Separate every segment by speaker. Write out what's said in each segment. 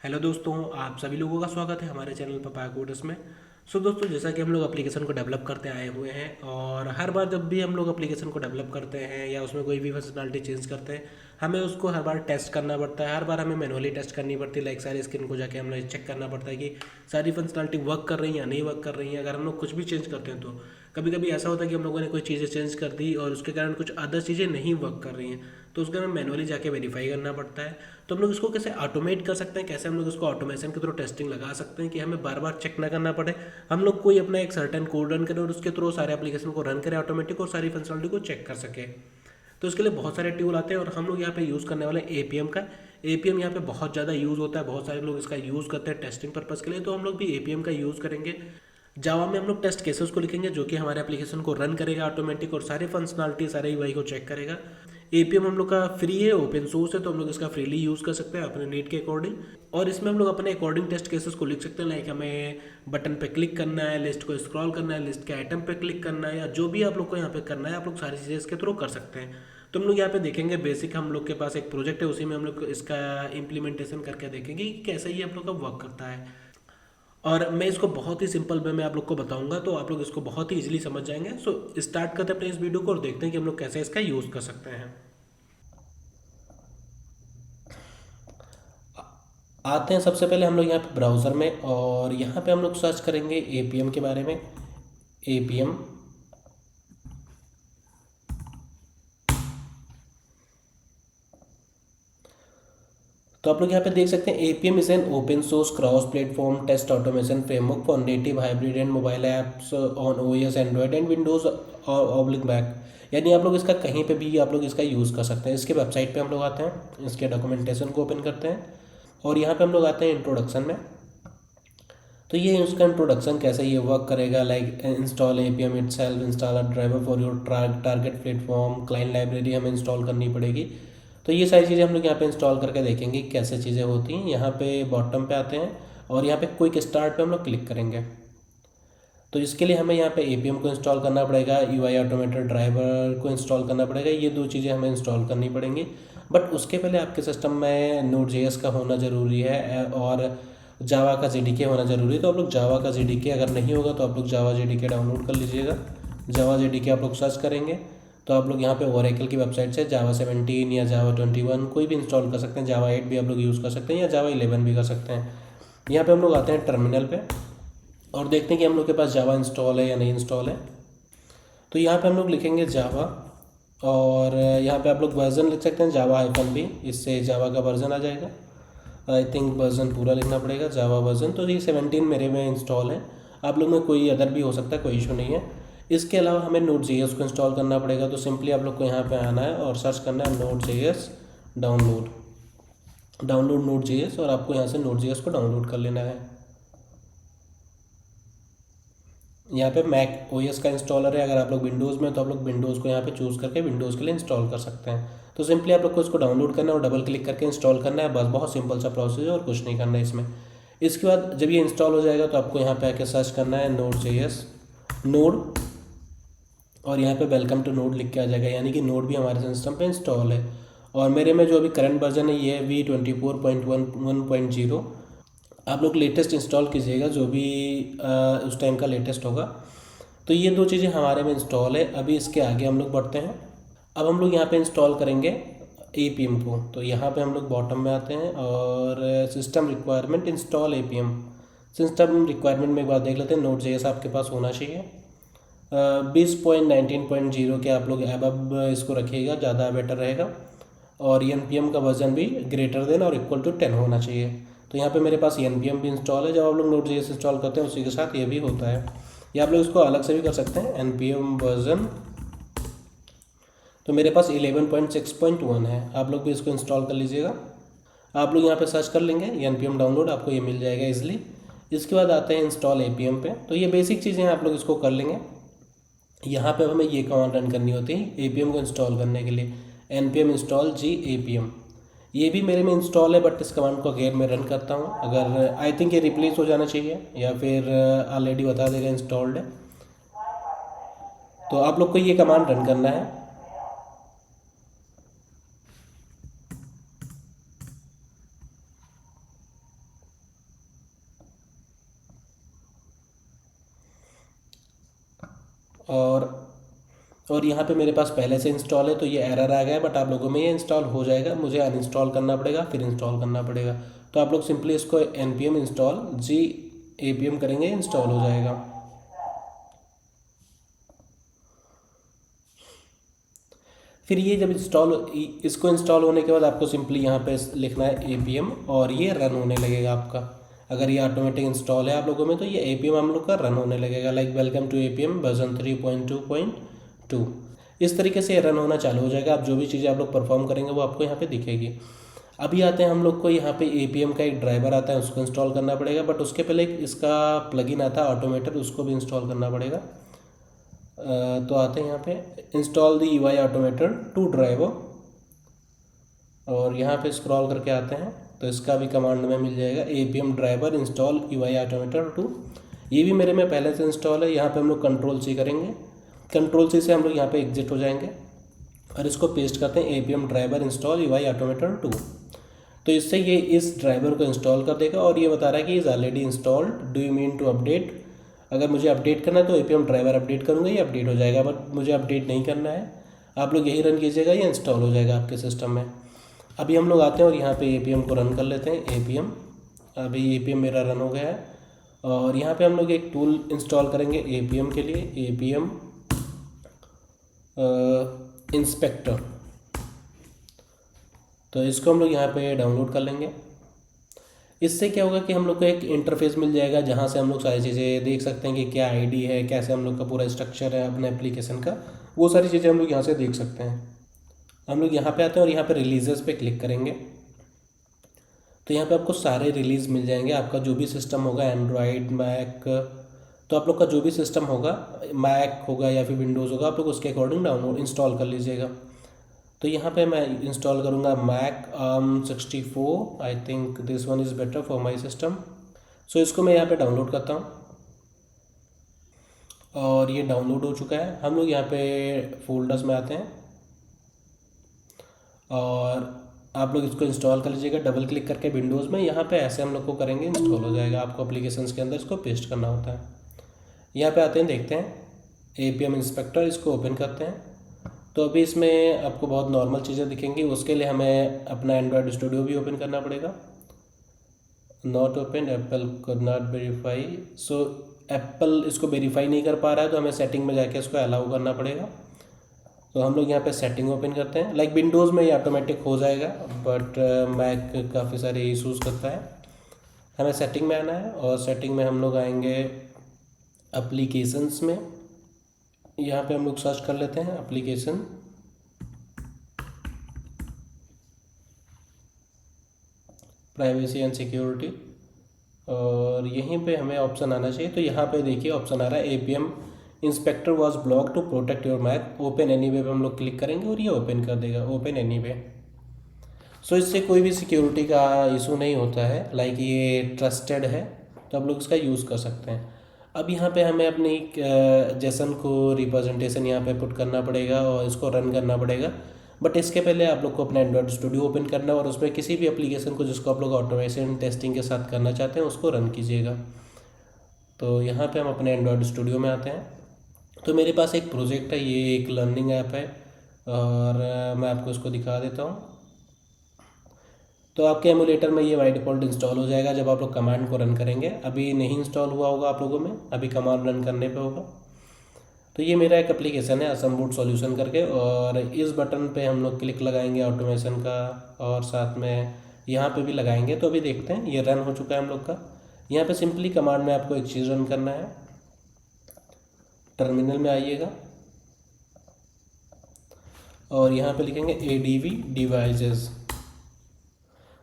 Speaker 1: Hello दोस्तों, आप सभी लोगों का स्वागत है हमारे चैनल पपाया कोडर्स में। सो दोस्तों, जैसा कि हम लोग एप्लीकेशन को डेवलप करते आए हुए हैं और हर बार जब भी हम लोग एप्लीकेशन को डेवलप करते हैं या उसमें कोई भी फंक्शनलिटी चेंज करते हैं, हमें उसको हर बार टेस्ट करना पड़ता है। हर बार हमें मैनुअली टेस्ट करनी पड़ती है। लाइक सारी स्क्रीन को जाके हमें चेक करना पड़ता है कि सारी फंक्शनलिटी वर्क कर रही है या नहीं वर्क कर रही है। अगर हम लोग कुछ भी चेंज करते हैं तो कभी कभी ऐसा होता है कि हम लोगों ने कोई चीज़ें चेंज कर दी और उसके कारण कुछ अदर चीज़ें नहीं वर्क कर रही हैं, तो उसका हमें मैनुअली जाके वेरीफाई करना पड़ता है। तो हम लोग इसको कैसे ऑटोमेट कर सकते हैं, कैसे हम लोग इसको ऑटोमेशन के थ्रू टेस्टिंग लगा सकते हैं कि हमें बार बार चेक ना करना पड़े। हम लोग कोई अपना एक सर्टेन कोड रन करें और उसके थ्रू सारे एप्लीकेशन को रन करें ऑटोमेटिक और सारी फंक्शनलिटी को चेक कर सके। तो इसके लिए बहुत सारे टूल आते हैं और हम लोग यहाँ पे यूज़ करने वाले हैं एपीएम का। एपीएम यहाँ पे बहुत ज़्यादा यूज़ होता है, बहुत सारे लोग इसका यूज़ करते हैं टेस्टिंग पर्पज़ के लिए, तो हम लोग भी एपीएम का यूज़ करेंगे। जावा में हम लोग टेस्ट केसेस को लिखेंगे जो कि हमारे एप्लीकेशन को रन करेगा ऑटोमेटिक और सारे फंक्शनलिटी सारे यूआई को चेक करेगा। एपीएम हम लोग का फ्री है, ओपन सोर्स है, तो हम लोग इसका फ्रीली यूज़ कर सकते हैं अपने नीड के अकॉर्डिंग। और इसमें हम लोग अपने अकॉर्डिंग टेस्ट केसेस को लिख सकते हैं। लाइक हमें बटन पे क्लिक करना है, लिस्ट को स्क्रॉल करना है, लिस्ट के आइटम पे क्लिक करना है, या जो भी आप लोग को यहाँ पे करना है आप लोग सारी चीज़ें इसके थ्रू कर सकते हैं। तो हम लोग यहाँ पे देखेंगे बेसिक, हम लोग के पास एक प्रोजेक्ट है, उसी में हम लोग इसका इम्प्लीमेंटेशन करके देखेंगे कि कैसे ये आप लोग का वर्क करता है। और मैं इसको बहुत ही सिंपल वे में आप लोग को बताऊंगा, तो आप लोग इसको बहुत ही इजीली समझ जाएंगे। सो स्टार्ट करते हैं अपने इस वीडियो को और देखते हैं कि हम लोग कैसे इसका यूज़ कर सकते हैं। आते हैं सबसे पहले हम लोग यहाँ पे ब्राउज़र में और यहाँ पे हम लोग सर्च करेंगे एपीएम के बारे में। एपीएम तो आप लोग यहाँ पे देख सकते हैं APM is an open source cross platform test automation framework for native hybrid and mobile apps on OS Android and Windows oblique Mac. यानी आप लोग इसका कहीं पे भी आप लोग इसका यूज़ कर सकते हैं। इसके वेबसाइट पे हम लोग आते हैं, इसके डॉक्यूमेंटेशन को ओपन करते हैं और यहाँ पे हम लोग आते हैं इंट्रोडक्शन में। तो ये उसका इंट्रोडक्शन कैसे ये वर्क करेगा, like install APM itself, install a driver for your target platform, client library हमें इंस्टॉल करनी पड़ेगी। तो ये सारी चीज़ें हम लोग यहाँ पे इंस्टॉल करके देखेंगे कैसे चीज़ें होती हैं। यहाँ पे बॉटम पे आते हैं और यहाँ पे क्विक स्टार्ट पे हम लोग क्लिक करेंगे। तो इसके लिए हमें यहाँ पे एपीएम को इंस्टॉल करना पड़ेगा, यूआई ऑटोमेटेड ड्राइवर को इंस्टॉल करना पड़ेगा। ये दो चीज़ें हमें इंस्टॉल करनी पड़ेंगी। बट उसके पहले आपके सिस्टम में नोड जेएस का होना ज़रूरी है और जावा का जेडीके होना ज़रूरी है। तो आप लोग जावा का जेडीके अगर नहीं होगा तो आप लोग जावा जेडीके डाउनलोड कर लीजिएगा। जावा जेडीके आप लोग सर्च करेंगे तो आप लोग यहाँ पे ओरेकल की वेबसाइट से जावा 17 या जावा 21 कोई भी इंस्टॉल कर सकते हैं। जावा 8 भी आप लोग यूज़ कर सकते हैं या जावा 11 भी कर सकते हैं। यहाँ पे हम लोग आते हैं टर्मिनल पे और देखते हैं कि हम लोग के पास जावा इंस्टॉल है या नहीं इंस्टॉल है। तो यहाँ पे हम लोग लिखेंगे जावा और यहाँ पे आप लोग वर्जन लिख सकते हैं जावा-b, इससे जावा का वर्जन आ जाएगा। आई थिंक वर्जन पूरा लिखना पड़ेगा, जावा वर्जन। तो ये 17 मेरे में इंस्टॉल है, आप लोग में कोई अदर भी हो सकता है, कोई इशू नहीं है। इसके अलावा हमें Node.js को इंस्टॉल करना पड़ेगा। तो सिंपली आप लोग को यहाँ पे आना है और सर्च करना है Node.js डाउनलोड Node.js और आपको यहाँ से Node.js को डाउनलोड कर लेना है। यहाँ पे मैक ओएस का इंस्टॉलर है, अगर आप लोग विंडोज़ में तो आप लोग विंडोज़ को यहाँ पे चूज़ करके विंडोज़ के लिए इंस्टॉल कर सकते हैं। तो सिंपली आप लोग को इसको डाउनलोड करना है और डबल क्लिक करके इंस्टॉल करना है, बस बहुत सिंपल सा प्रोसेस है और कुछ नहीं करना है इसमें। इसके बाद जब ये इंस्टॉल हो जाएगा तो आपको यहाँ पे आके सर्च करना है Node.js नोड और यहाँ पे वेलकम टू नोड लिख के आ जाएगा, यानी कि नोड भी हमारे सिस्टम पे इंस्टॉल है। और मेरे में जो अभी करंट वर्जन है ये है V24.1.0। आप लोग लेटेस्ट इंस्टॉल कीजिएगा जो भी उस टाइम का लेटेस्ट होगा। तो ये दो चीज़ें हमारे में इंस्टॉल है। अभी इसके आगे हम लोग बढ़ते हैं। अब हम लोग यहाँ पे इंस्टॉल करेंगे एपीएम को। तो यहाँ पे हम लोग बॉटम में आते हैं और system requirement install APM. System requirement में एक बार देख लेते हैं। Node.js आपके पास होना चाहिए 20.19.0 के आप लोग अब इसको रखिएगा, ज़्यादा बेटर रहेगा। और npm का वर्जन भी ग्रेटर देन और इक्वल टू 10 होना चाहिए। तो यहाँ पे मेरे पास npm भी इंस्टॉल है। जब आप लोग Node.js इंस्टॉल करते हैं उसी के साथ ये भी होता है, या आप लोग इसको अलग से भी कर सकते हैं npm वर्जन। तो मेरे पास 11.6.1 है, आप लोग भी इसको इंस्टॉल कर लीजिएगा। आप लोग यहाँ पे सर्च कर लेंगे npm डाउनलोड, आपको ये मिल जाएगा इजली। इसके बाद आते हैं इंस्टॉल एपीएम पे। तो ये बेसिक चीज़ें हैं, आप लोग इसको कर लेंगे। यहाँ पे हमें ये कमांड रन करनी होती है एपीएम को इंस्टॉल करने के लिए, npm इंस्टॉल जी एपीएम। ये भी मेरे में इंस्टॉल है, बट इस कमांड को अगेन मैं रन करता हूँ। अगर आई थिंक ये रिप्लेस हो जाना चाहिए या फिर ऑलरेडी बता देगा इंस्टॉल्ड है। तो आप लोग को ये कमांड रन करना है। और और यहाँ पे मेरे पास पहले से इंस्टॉल है तो ये एरर आ गया है, बट आप लोगों में ये इंस्टॉल हो जाएगा। मुझे अनइंस्टॉल करना पड़ेगा, फिर इंस्टॉल करना पड़ेगा। तो आप लोग सिंपली इसको npm इंस्टॉल जी apm करेंगे, इंस्टॉल हो जाएगा। फिर ये जब इसको इंस्टॉल होने के बाद आपको सिंपली यहाँ पे लिखना है apm और ये रन होने लगेगा आपका। अगर ये ऑटोमेटिक इंस्टॉल है आप लोगों में तो ये apm हम लोग का रन होने लगेगा, like welcome to apm version 3.2.2। इस तरीके से रन होना चालू हो जाएगा। आप जो भी चीज़ें आप लोग परफॉर्म करेंगे वो आपको यहाँ पे दिखेगी। अभी आते हैं हम लोग को यहाँ पे apm का एक ड्राइवर आता है, उसको इंस्टॉल करना पड़ेगा, बट उसके पहले एक इसका प्लगइन आता है ऑटोमेटर, उसको भी इंस्टॉल करना पड़ेगा। तो आते हैं यहाँ पे install the UI automator two driver, और यहाँ पे स्क्रॉल करके आते हैं तो इसका भी कमांड में मिल जाएगा apm driver install UI automator two. ये भी मेरे में पहले से इंस्टॉल है। यहाँ पे हम लोग कंट्रोल-C करेंगे, कंट्रोल-C से हम लोग यहाँ पे एग्जिट हो जाएंगे और इसको पेस्ट करते हैं apm driver install UI automator two. तो इससे ये इस ड्राइवर को इंस्टॉल कर देगा और ये बता रहा है कि is already installed, do you mean to update. अगर मुझे अपडेट करना है तो apm ड्राइवर अपडेट करूँगा, ये अपडेट हो जाएगा, बट मुझे अपडेट नहीं करना है। आप लोग यही रन कीजिएगा, ये इंस्टॉल हो जाएगा आपके सिस्टम में। अभी हम लोग आते हैं और यहाँ पे apm को रन कर लेते हैं। apm, अभी apm मेरा रन हो गया है और यहाँ पे हम लोग एक टूल इंस्टॉल करेंगे apm के लिए, apm इंस्पेक्टर। तो इसको हम लोग यहाँ पे डाउनलोड कर लेंगे। इससे क्या होगा कि हम लोग को एक इंटरफेस मिल जाएगा जहाँ से हम लोग सारी चीज़ें देख सकते हैं कि क्या आईडी है, कैसे हम लोग का पूरा स्ट्रक्चर है अपने एप्लीकेशन का, वो सारी चीज़ें हम लोग यहाँ से देख सकते हैं। हम लोग यहाँ पे आते हैं और यहाँ पे रिलीजेस पे क्लिक करेंगे तो यहाँ पे आपको सारे रिलीज़ मिल जाएंगे। आपका जो भी सिस्टम होगा, एंड्रॉयड, मैक, तो आप लोग का जो भी सिस्टम होगा, मैक होगा या फिर विंडोज़ होगा, आप लोग उसके अकॉर्डिंग डाउनलोड इंस्टॉल कर लीजिएगा। तो यहाँ पे मैं इंस्टॉल करूँगा Mac ARM64। I think this one is better for my system. So इसको मैं यहाँ पे डाउनलोड करता हूँ और ये डाउनलोड हो चुका है। हम लोग यहाँ पे फोल्डर्स में आते हैं और आप लोग इसको इंस्टॉल कर लीजिएगा डबल क्लिक करके विंडोज़ में। यहाँ पे ऐसे हम लोग को करेंगे, इंस्टॉल हो जाएगा। आपको एप्लीकेशंस के अंदर इसको पेस्ट करना होता है। यहाँ पे आते हैं, देखते हैं apm इंस्पेक्टर, इसको ओपन करते हैं। तो अभी इसमें आपको बहुत नॉर्मल चीज़ें दिखेंगी। उसके लिए हमें अपना एंड्रॉयड स्टूडियो भी ओपन करना पड़ेगा। Not open, Apple could not verify. So Apple इसको वेरीफाई नहीं कर पा रहा है तो हमें सेटिंग में जाके इसको अलाउ करना पड़ेगा। तो हम लोग यहाँ पे सेटिंग ओपन करते हैं। लाइक विंडोज़ में ये ऑटोमेटिक हो जाएगा, बट मैक काफ़ी सारे इशूज़ करता है। हमें सेटिंग में आना है और सेटिंग में हम लोग आएंगे एप्लीकेशंस में। यहाँ पे हम लोग सर्च कर लेते हैं एप्लीकेशन, प्राइवेसी एंड सिक्योरिटी, और यहीं पे हमें ऑप्शन आना चाहिए। तो यहाँ पे देखिए ऑप्शन आ रहा है apm inspector was block to protect your Mac, open anyway पे हम लोग क्लिक करेंगे और ये ओपन कर देगा, ओपन एनीवे। सो इससे कोई भी सिक्योरिटी का इशू नहीं होता है, लाइक ये ट्रस्टेड है तो आप लोग इसका यूज़ कर सकते हैं। अब यहाँ पे हमें अपनी जेसन को रिप्रेजेंटेशन यहाँ पे पुट करना पड़ेगा और इसको रन करना पड़ेगा। बट इसके पहले आप लोग को अपना एंड्रॉयड स्टूडियो ओपन करना है और उसमें किसी भी एप्लीकेशन को जिसको आप लोग ऑटोमेशन टेस्टिंग के साथ करना चाहते हैं उसको रन कीजिएगा। तो यहाँ पे हम अपने एंड्रॉयड स्टूडियो में आते हैं। तो मेरे पास एक प्रोजेक्ट है, ये एक लर्निंग ऐप है और मैं आपको इसको दिखा देता हूँ। तो आपके एमुलेटर में ये बाय डिफ़ॉल्ट इंस्टॉल हो जाएगा जब आप लोग कमांड को रन करेंगे। अभी नहीं इंस्टॉल हुआ होगा आप लोगों में, अभी कमांड रन करने पे होगा। तो ये मेरा एक एप्लीकेशन है असम बूट सॉल्यूशन करके, और इस बटन पे हम लोग क्लिक लगाएंगे ऑटोमेशन का और साथ में यहाँ पे भी लगाएंगे। तो अभी देखते हैं, ये रन हो चुका है हम लोग का। यहाँ पे सिंपली कमांड में आपको एक चीज़ रन करना है। टर्मिनल में आइएगा और यहाँ पे लिखेंगे ADV डिवाइसेस।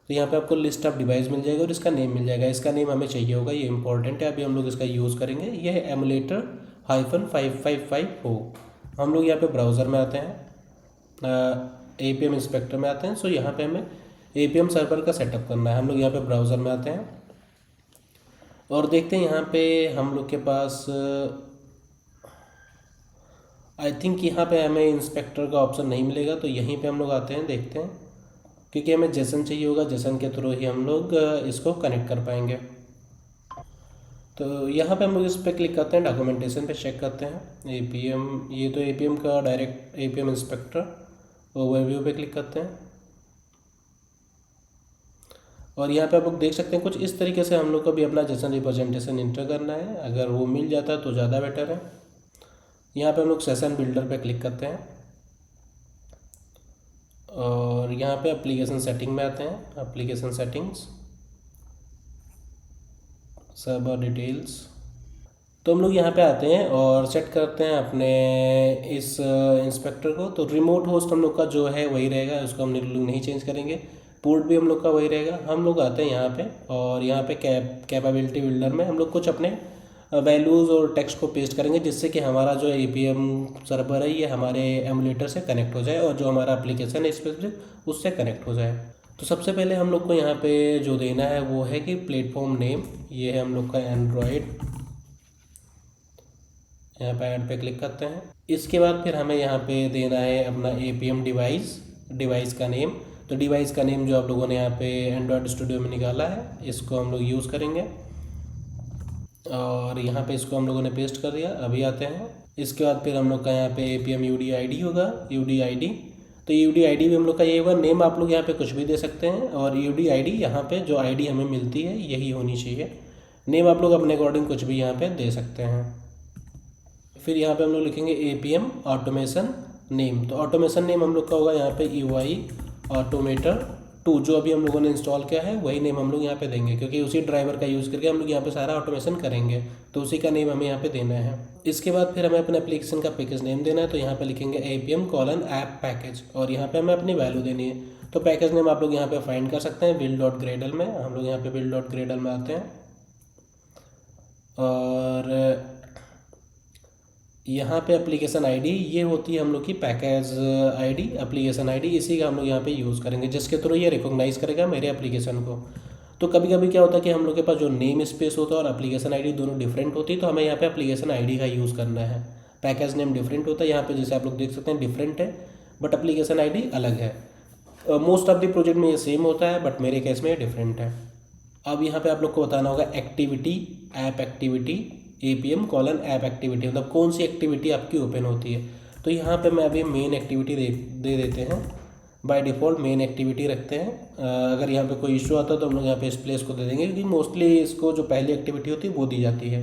Speaker 1: तो यहाँ पे आपको लिस्ट ऑफ डिवाइस मिल जाएगा और इसका नेम मिल जाएगा। इसका नेम हमें चाहिए होगा, ये इंपॉर्टेंट है, अभी हम लोग इसका यूज़ करेंगे। ये है एमुलेटर -555 हो। हम लोग यहाँ पे ब्राउज़र में आते हैं, apm इंस्पेक्टर में आते हैं। सो यहाँ पे हमें apm सर्वर का सेटअप करना है। हम लोग यहाँ पे ब्राउज़र में आते हैं और देखते हैं यहाँ पे हम लोग के पास आई थिंक यहाँ पे हमें इंस्पेक्टर का ऑप्शन नहीं मिलेगा। तो यहीं पे हम लोग आते हैं, देखते हैं, क्योंकि हमें जेसन चाहिए होगा, जेसन के थ्रू ही हम लोग इसको कनेक्ट कर पाएंगे। तो यहाँ पे हम लोग इस पर क्लिक करते हैं, डॉक्यूमेंटेशन पे चेक करते हैं एपीएम, ये तो एपीएम का डायरेक्ट एपीएम इंस्पेक्टर ओवरव्यू पे क्लिक करते हैं। और यहाँ पे आप लोग देख सकते हैं कुछ इस तरीके से हम लोग को भी अपना जेसन रिप्रेजेंटेशन इंटर करना है। अगर वो मिल जाता है तो ज़्यादा बेटर है। यहाँ पे हम लोग सेशन बिल्डर पे क्लिक करते हैं और यहाँ पे एप्लीकेशन सेटिंग में आते हैं, एप्लीकेशन सेटिंग्स, सर्वर डिटेल्स। तो हम लोग यहाँ पे आते हैं और सेट करते हैं अपने इस इंस्पेक्टर को। तो रिमोट होस्ट हम लोग का जो है वही रहेगा, उसको हम लोग नहीं चेंज करेंगे। पोर्ट भी हम लोग का वही रहेगा। हम लोग आते हैं यहाँ पे और यहाँ पे कैपेबिलिटी बिल्डर में हम लोग कुछ अपने वैल्यूज़ और टेक्स्ट को पेस्ट करेंगे, जिससे कि हमारा जो एपीएम सर्वर है ये हमारे एमुलेटर से कनेक्ट हो जाए और जो हमारा एप्लीकेशन है स्पेसिफिक उससे कनेक्ट हो जाए। तो सबसे पहले हम लोग को यहाँ पे जो देना है वो है कि प्लेटफॉर्म नेम, ये है हम लोग का एंड्रॉयड। यहाँ पे ऐड पे क्लिक करते हैं। इसके बाद फिर हमें यहाँ पे देना है अपना एपीएम डिवाइस का नेम। तो डिवाइस का नेम जो आप लोगों ने यहाँ पे एंड्रॉयड स्टूडियो में निकाला है इसको हम लोग यूज़ करेंगे और यहाँ पे इसको हम लोगों ने पेस्ट कर दिया। अभी आते हैं, इसके बाद फिर हम लोग का यहाँ पे एपीएम यूडी आईडी होगा, यूडी आईडी। तो यूडी आईडी भी हम लोग का ये होगा। नेम आप लोग यहाँ पे कुछ भी दे सकते हैं और यूडी आईडी यहाँ पे जो आईडी हमें मिलती है यही होनी चाहिए। नेम आप लोग अपने अकॉर्डिंग कुछ भी यहाँ पे दे सकते हैं। फिर यहाँ पे हम लोग लिखेंगे एपीएम ऑटोमेशन नेम। तो ऑटोमेशन नेम हम लोग का होगा यहाँ पे यूआई ऑटोमेटर 2, जो अभी हम लोगों ने इंस्टॉल किया है वही नेम हम लोग यहाँ पे देंगे, क्योंकि उसी ड्राइवर का यूज़ करके हम लोग यहाँ पे सारा ऑटोमेशन करेंगे, तो उसी का नेम हमें यहाँ पे देना है। इसके बाद फिर हमें अपने एप्लीकेशन का पैकेज नेम देना है। तो यहाँ पे लिखेंगे apm:ऐप पैकेज और यहाँ पे हमें अपनी वैल्यू देनी है। तो पैकेज नेम आप लोग यहाँ पे फाइंड कर सकते हैं build.gradle में। हम लोग यहाँ पे build.gradle में आते हैं और यहाँ पे एप्लीकेशन आईडी ये होती है हम लोग की पैकेज आईडी, एप्लीकेशन आईडी, इसी का हम लोग यहाँ पे यूज़ करेंगे, जिसके थ्रू ये रिकॉग्नाइज करेगा मेरे एप्लीकेशन को। तो कभी कभी क्या होता है कि हम लोग के पास जो नेम स्पेस होता है और एप्लीकेशन आईडी दोनों डिफरेंट होती है, तो हमें यहाँ पे एप्लीकेशन आईडी का यूज़ करना है। पैकेज नेम डिफरेंट होता है यहाँ पे, जैसे आप लोग देख सकते हैं डिफरेंट है, बट एप्लीकेशन आईडी अलग है। मोस्ट ऑफ द प्रोजेक्ट में ये सेम होता है, बट मेरे केस में ये डिफरेंट है। अब यहाँ पे आप लोग को बताना होगा एक्टिविटी, ऐप एक्टिविटी, apm:ऐप एक्टिविटी, मतलब कौन सी एक्टिविटी आपकी ओपन होती है। तो यहाँ पे मैं अभी मेन एक्टिविटी दे देते हैं। बाय डिफ़ॉल्ट मेन एक्टिविटी रखते हैं। अगर यहाँ पे कोई इशू आता है तो हम लोग यहाँ पे इस प्लेस को दे देंगे, क्योंकि मोस्टली इसको जो पहली एक्टिविटी होती है वो दी जाती है।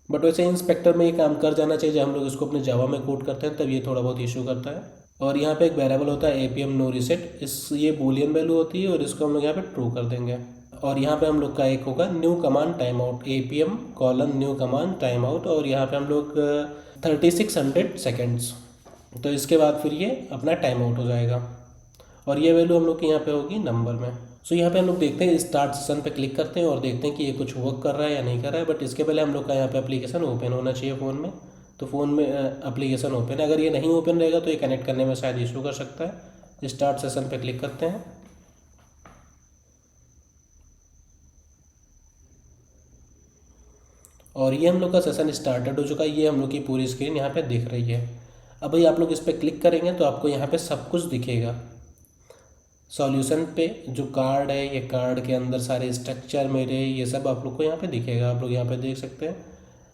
Speaker 1: बट वैसे इंस्पेक्टर में ये काम कर जाना चाहिए। जब हम लोग इसको अपने जावा में कोड करते हैं तब ये थोड़ा बहुत इशू करता है। और यहाँ पे एक वेरिएबल होता है apm नो रीसेट, ये बूलियन वैल्यू होती है और इसको हम लोग यहाँ पे ट्रू कर देंगे। और यहाँ पे हम लोग का एक होगा न्यू कमांड टाइम आउट, apm:न्यू कमांड टाइम आउट, और यहाँ पे हम लोग 3600 सेकेंड्स। तो इसके बाद फिर ये अपना टाइम आउट हो जाएगा और ये वैल्यू हम लोग की यहाँ पे होगी नंबर में। सो यहाँ पे हम लोग देखते हैं स्टार्ट सेशन पे क्लिक करते हैं और देखते हैं कि ये कुछ वर्क कर रहा है या नहीं कर रहा है। बट इसके पहले हम लोग का यहाँ पे एप्लीकेशन ओपन होना चाहिए फ़ोन में। तो फ़ोन में एप्लीकेशन ओपन है। अगर ये नहीं ओपन रहेगा तो ये कनेक्ट करने में शायद इशू कर सकता है। स्टार्ट सेशन पे क्लिक करते हैं और ये हम लोग का सेशन स्टार्टेड हो चुका है। ये हम लोग की पूरी स्क्रीन यहाँ पे दिख रही है। अब भाई आप लोग इस पर क्लिक करेंगे तो आपको यहाँ पे सब कुछ दिखेगा। सॉल्यूशन पे जो कार्ड है, ये कार्ड के अंदर सारे स्ट्रक्चर मेरे ये सब आप लोग को यहाँ पे दिखेगा। आप लोग यहाँ पे देख सकते हैं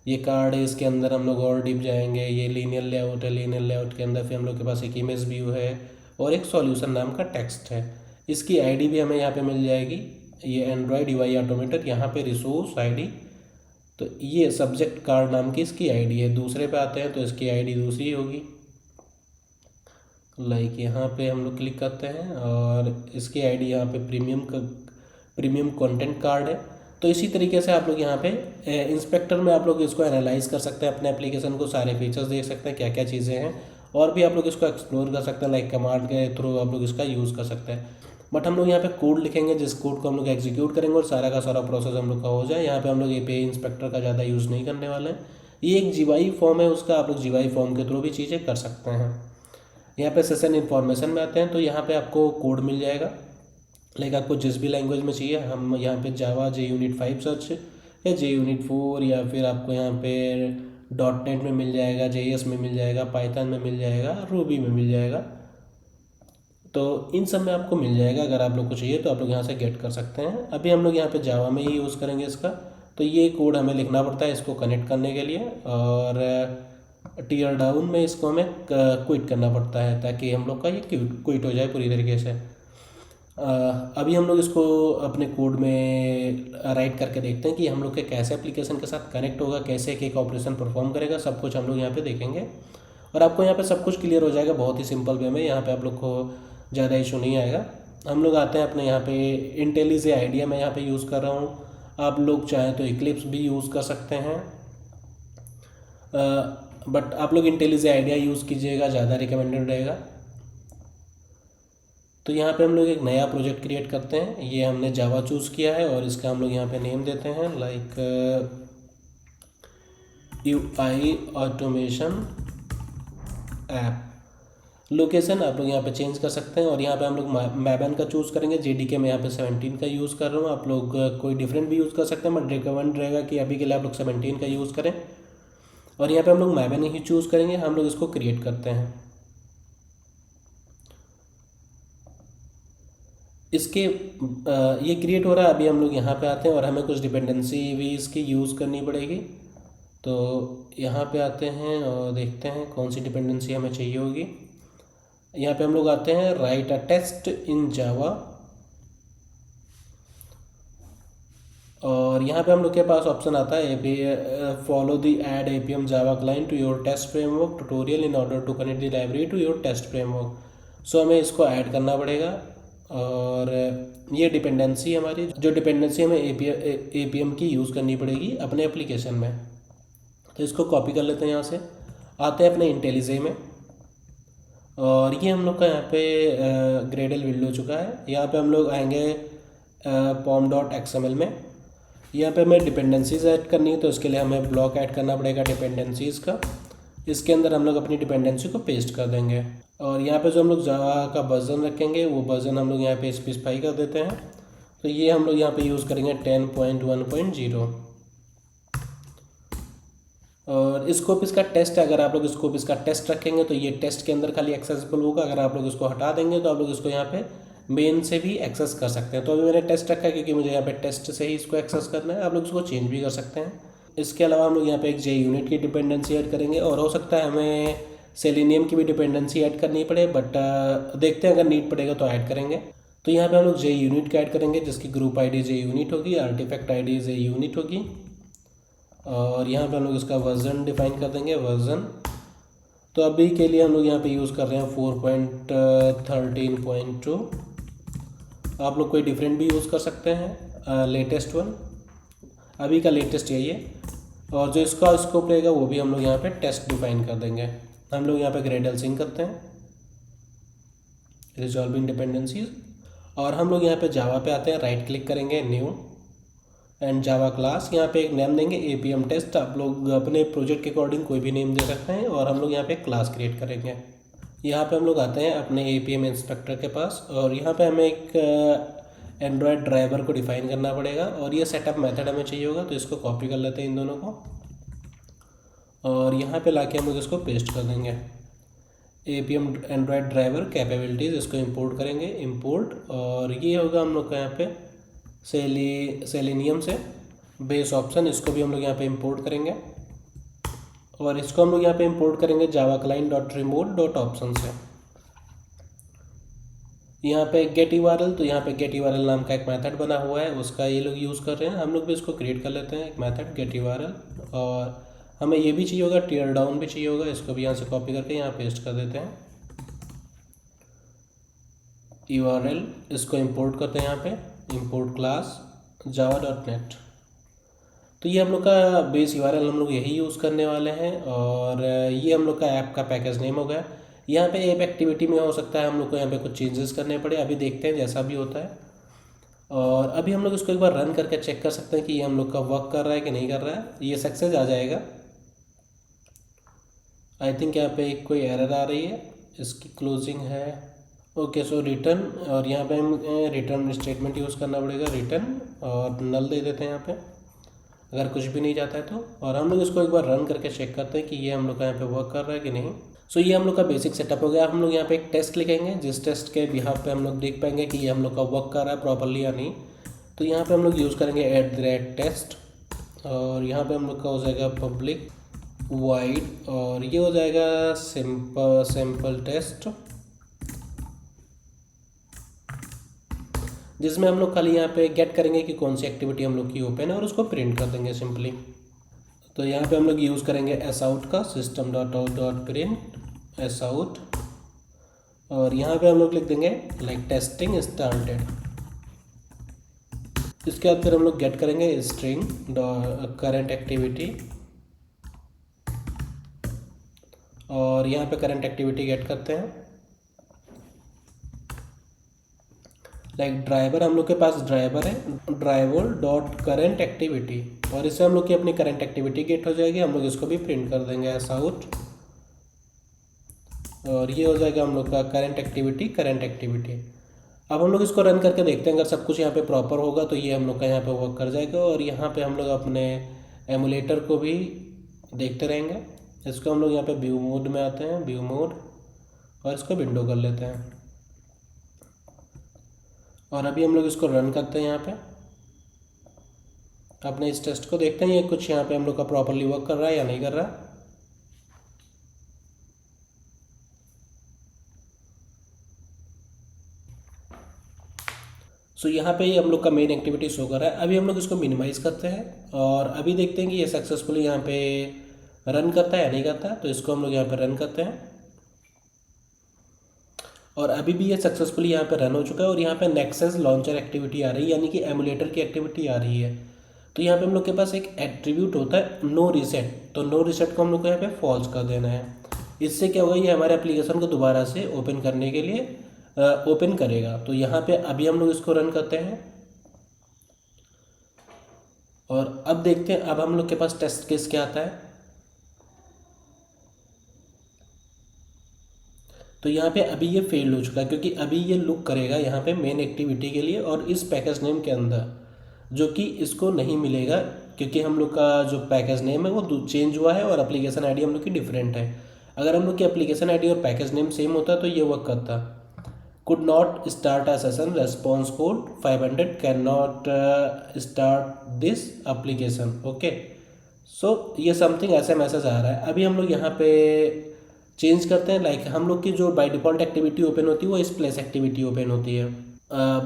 Speaker 1: ये कार्ड है, इसके अंदर हम लोग और डीप जाएंगे। ये लीनियर लेआउट है, लीनियर लेआउट के अंदर फिर हम लोग के पास एक इमेज व्यू है और एक सॉल्यूशन नाम का टेक्स्ट है। इसकी आईडी भी हमें यहाँ पे मिल जाएगी। ये एंड्रॉयड यूआई ऑटोमेटर, यहाँ पे रिसोर्स आईडी, तो ये सब्जेक्ट कार्ड नाम की इसकी आईडी है। दूसरे पे आते हैं तो इसकी आईडी दूसरी होगी। लाइक यहाँ पे हम लोग क्लिक करते हैं और इसकी आईडी यहाँ पे प्रीमियम कंटेंट कार्ड है। तो इसी तरीके से आप लोग यहाँ पे इंस्पेक्टर में आप लोग इसको एनालाइज कर सकते हैं, अपने एप्लीकेशन को सारे फीचर्स देख सकते हैं क्या क्या चीज़ें हैं, और भी आप लोग इसको एक्सप्लोर कर सकते हैं। लाइक कमांड के थ्रू आप लोग इसका यूज़ कर सकते हैं। बट हम लोग यहाँ पे कोड लिखेंगे, जिस कोड को हम लोग एग्जीक्यूट करेंगे और सारा का सारा प्रोसेस हम लोग का हो जाए। यहाँ पे हम लोग एपीआई इंस्पेक्टर का ज़्यादा यूज़ नहीं करने वाले हैं। ये एक जीवाई फॉर्म है उसका, आप लोग जीवाई फॉर्म के थ्रू भी चीज़ें कर सकते हैं। यहाँ पे सेशन इन्फॉर्मेशन में आते हैं तो यहाँ पे आपको कोड मिल जाएगा। लाइक आपको जिस भी लैंग्वेज में चाहिए, हम यहाँ पे जावा JUnit 5 सर्च या JUnit 4, या फिर आपको यहाँ पे .NET में मिल जाएगा, JS में मिल जाएगा, पाइथन में मिल जाएगा, रूबी में मिल जाएगा। तो इन सब में आपको मिल जाएगा। अगर आप लोग को चाहिए तो आप लोग यहाँ से गेट कर सकते हैं। अभी हम लोग यहाँ पे जावा में ही यूज़ करेंगे इसका। तो ये कोड हमें लिखना पड़ता है इसको कनेक्ट करने के लिए, और टीयर डाउन में इसको हमें क्विट करना पड़ता है ताकि हम लोग का ये क्विट हो जाए पूरी तरीके से। अभी हम लोग इसको अपने कोड में राइट करके देखते हैं कि हम लोग के कैसे एप्लीकेशन के साथ कनेक्ट होगा, कैसे एक एक ऑपरेशन परफॉर्म करेगा, सब कुछ हम लोग यहाँ पे देखेंगे और आपको यहाँ पे सब कुछ क्लियर हो जाएगा बहुत ही सिंपल वे में। यहाँ पे आप लोग को ज़्यादा इशू नहीं आएगा। हम लोग आते हैं अपने यहाँ पे इंटेलिजे आइडिया मैं यहाँ पे यूज़ कर रहा हूँ। आप लोग चाहें तो इक्लिप्स भी यूज़ कर सकते हैं, बट आप लोग इंटेलिजे आइडिया यूज़ कीजिएगा, ज़्यादा रिकमेंडेड रहेगा। तो यहाँ पे हम लोग एक नया प्रोजेक्ट क्रिएट करते हैं। ये हमने जावा चूज़ किया है और इसका हम लोग यहाँ पे नेम देते हैं like UI automation app. Location आप लोग यहाँ पे चेंज कर सकते हैं और यहाँ पे हम लोग मैबन का चूज़ करेंगे। JDK में यहाँ पे 17 का यूज़ कर रहा हूँ, आप लोग कोई डिफरेंट भी यूज़ कर सकते हैं, बट रिकमेंड रहेगा कि अभी के लिए आप लोग 17 का यूज़ करें। और यहाँ पे हम लोग मैबन ही चूज़ करेंगे। हम लोग इसको क्रिएट करते हैं। इसके ये क्रिएट हो रहा है। अभी हम लोग यहाँ पे आते हैं और हमें कुछ डिपेंडेंसी भी इसकी यूज़ करनी पड़ेगी। तो यहाँ पे आते हैं और देखते हैं कौन सी डिपेंडेंसी हमें चाहिए होगी। यहाँ पे हम लोग आते हैं राइट अ टेस्ट इन जावा, और यहाँ पे हम लोग के पास ऑप्शन आता है follow the add APM Java client to your test framework tutorial in order to connect the library to your test framework. So हमें इसको ऐड करना पड़ेगा और ये डिपेंडेंसी हमारी जो डिपेंडेंसी हमें APM की यूज़ करनी पड़ेगी अपने एप्लीकेशन में। तो इसको कॉपी कर लेते हैं। यहाँ से आते हैं अपने इंटेलिजे में और ये हम लोग का यहाँ पे ग्रेडल बिल्ड हो चुका है। यहाँ पे हम लोग आएंगे pom.xml में। यहाँ पे हमें डिपेंडेंसीज ऐड करनी है, तो इसके लिए हमें ब्लॉक ऐड करना पड़ेगा डिपेंडेंसीज़ का। इसके अंदर हम लोग अपनी डिपेंडेंसी को पेस्ट कर देंगे और यहाँ पे जो हम लोग जावा का वर्जन रखेंगे वो वर्जन हम लोग यहाँ पे स्पेसिफाई कर देते हैं। तो ये हम लोग यहाँ पे यूज़ करेंगे 10.1.0। और स्कोप इसका टेस्ट है। अगर आप लोग स्कोप इसका टेस्ट रखेंगे तो ये टेस्ट के अंदर खाली एक्सेसिबल होगा। अगर आप लोग इसको हटा देंगे तो आप लोग इसको यहाँ पे मेन से भी एक्सेस कर सकते हैं। तो अभी मैंने टेस्ट रखा है क्योंकि मुझे यहाँ पे टेस्ट से ही इसको एक्सेस करना है। आप लोग इसको चेंज भी कर सकते हैं। इसके अलावा हम लोग यहाँ पे एक JUnit की डिपेंडेंसी ऐड करेंगे और हो सकता है हमें सेलेनियम की भी डिपेंडेंसी ऐड करनी पड़े, बट देखते हैं अगर नीड पड़ेगा तो ऐड करेंगे। तो यहाँ पे हम लोग JUnit का ऐड करेंगे जिसकी ग्रुप ID JUnit होगी, आर्टिफैक्ट ID JUnit होगी और यहाँ पे हम लोग इसका वर्जन डिफाइन कर देंगे वर्जन। तो अभी के लिए हम लोग यहाँ पे यूज़ कर रहे हैं 4.13.2। आप लोग कोई डिफरेंट भी यूज़ कर सकते हैं, लेटेस्ट वन अभी का लेटेस्ट यही है। और जो इसका स्कोप रहेगा वो भी हम लोग यहाँ पे टेस्ट डिफाइन कर देंगे। हम लोग यहाँ पे ग्रेडल सिंक करते हैं रिजॉल्विंग डिपेंडेंसीज और हम लोग यहाँ पे जावा पे आते हैं, राइट क्लिक करेंगे न्यू एंड जावा क्लास। यहाँ पे एक नेम देंगे APM टेस्ट। आप लोग अपने प्रोजेक्ट के अकॉर्डिंग कोई भी नेम दे सकते हैं और हम लोग यहाँ पे क्लास क्रिएट करेंगे। यहाँ पे हम लोग आते हैं अपने APM इंस्पेक्टर के पास और यहाँ पे हमें एक एंड्रॉयड ड्राइवर को डिफाइन करना पड़ेगा और ये सेटअप मेथड हमें चाहिए होगा। तो इसको कॉपी कर लेते हैं इन दोनों को और यहाँ पे लाके हम लोग इसको पेस्ट कर देंगे। APM एंड्रॉयड ड्राइवर कैपेबिलिटीज़ इसको इंपोर्ट करेंगे, इंपोर्ट, और ये होगा हम लोग का यहाँ पे सेलेनियम से बेस ऑप्शन। इसको भी हम लोग यहाँ पे इंपोर्ट करेंगे और इसको हम लोग यहाँ पे इंपोर्ट करेंगे Java client dot remote dot option से। यहाँ पे गेट URL, तो यहाँ पे गेट URL नाम का एक मेथड बना हुआ है, उसका ये लोग यूज़ कर रहे हैं। हम लोग भी इसको क्रिएट कर लेते हैं एक मेथड गेट URL और हमें ये भी चाहिए होगा, टीयर डाउन भी चाहिए होगा। इसको भी यहाँ से कॉपी करके यहाँ पेस्ट कर देते हैं URL। इसको इंपोर्ट करते हैं यहाँ पे इंपोर्ट क्लास java.net। तो ये हम लोग का बेस URL हम लोग यही यूज़ करने वाले हैं और ये हम लोग का ऐप का पैकेज नेम हो गया। यहाँ पे ऐप एक्टिविटी में हो सकता है हम लोग को यहाँ पे कुछ चेंजेस करने पड़े, अभी देखते हैं जैसा भी होता है। और अभी हम लोग इसको एक बार रन करके चेक कर सकते हैं कि ये हम लोग का वर्क कर रहा है कि नहीं कर रहा है। ये सक्सेस आ जाएगा। आई थिंक यहाँ पे एक कोई एरर आ रही है, इसकी क्लोजिंग है। ओके, सो रिटर्न, और यहाँ पे हम रिटर्न स्टेटमेंट यूज़ करना पड़ेगा, रिटर्न, और नल दे देते हैं यहाँ पे अगर कुछ भी नहीं जाता है तो। और हम लोग इसको एक बार रन करके चेक करते हैं कि ये हम लोग का यहाँ पे वर्क कर रहा है कि नहीं। सो ये हम लोग का बेसिक सेटअप हो गया। हम लोग यहाँ पे एक टेस्ट लिखेंगे जिस टेस्ट के बिहाफ पे हम लोग देख पाएंगे कि ये हम लोग का वर्क कर रहा है प्रॉपरली या नहीं। तो यहाँ पे हम लोग यूज़ करेंगे @test और यहाँ पे हम लोग का हो जाएगा पब्लिक वाइड, और ये हो जाएगा सैम्पल टेस्ट, जिसमें हम लोग खाली यहाँ पे गेट करेंगे कि कौन सी एक्टिविटी हम लोग की ओपन है और उसको प्रिंट कर देंगे सिंपली। तो यहाँ पे हम लोग यूज़ करेंगे एस आउट का, system dot out dot print S out, और यहाँ पे हम लोग लिख देंगे लाइक टेस्टिंग स्टार्टेड। इसके बाद फिर हम लोग गेट करेंगे स्ट्रिंग करंट एक्टिविटी, और यहाँ पे करंट एक्टिविटी गेट करते हैं लाइक ड्राइवर, हम लोग के पास ड्राइवर है, ड्राइवर डॉट करंट एक्टिविटी, और इससे हम लोग की अपनी करंट एक्टिविटी गेट हो जाएगी। हम लोग इसको भी प्रिंट कर देंगे एस आउट, और ये हो जाएगा हम लोग का करंट एक्टिविटी करंट एक्टिविटी। अब हम लोग इसको रन करके देखते हैं, अगर सब कुछ यहाँ पे प्रॉपर होगा तो ये हम लोग का यहाँ पे वर्क कर जाएगा, और यहाँ पे हम लोग अपने एमुलेटर को भी देखते रहेंगे। इसको हम लोग यहाँ पे व्यू मोड में आते हैं, व्यू मोड, और इसको विंडो कर लेते हैं, और अभी हम लोग इसको रन करते हैं। यहाँ पे अपने इस टेस्ट को देखते हैं ये कुछ यहाँ पे हम लोग का प्रॉपरली वर्क कर रहा है या नहीं कर रहा। सो यहाँ पे हम लोग का मेन एक्टिविटी शो कर रहा है। अभी हम लोग इसको मिनिमाइज़ करते हैं और अभी देखते हैं कि ये सक्सेसफुली यहाँ पे रन करता है या नहीं करता। तो इसको हम लोग यहाँ पे रन करते हैं, और अभी भी ये सक्सेसफुली यहाँ पे रन हो चुका है, और यहाँ पे नेक्सस लॉन्चर एक्टिविटी आ रही है, यानी कि एमुलेटर की एक्टिविटी आ रही है। तो यहाँ पे हम लोग के पास एक एट्रीब्यूट होता है नो रीसेट, तो नो रीसेट को हम लोग को यहाँ पे फॉल्स कर देना है। इससे क्या होगा, ये हमारे एप्लीकेशन को दोबारा से ओपन करने के लिए ओपन करेगा। तो यहाँ पे अभी हम लोग इसको रन करते हैं, और अब देखते हैं अब हम लोग के पास टेस्ट केस क्या आता है। तो यहाँ पे अभी ये फेल हो चुका है, क्योंकि अभी ये लुक करेगा यहाँ पे मेन एक्टिविटी के लिए और इस पैकेज नेम के अंदर, जो कि इसको नहीं मिलेगा, क्योंकि हम लोग का जो पैकेज नेम है वो चेंज हुआ है और एप्लीकेशन आईडी हम लोग की डिफरेंट है। अगर हम लोग की एप्लीकेशन आईडी और पैकेज नेम सेम होता तो ये वर्क करता। Could not start a session, response code 500 can not start this application. Okay, so ये समथिंग ऐसा मैसेज आ रहा है। अभी हम लोग यहाँ पे चेंज करते हैं, लाइक हम लोग की जो बाय डिफ़ॉल्ट एक्टिविटी ओपन होती है वो इस प्लेस एक्टिविटी ओपन होती है,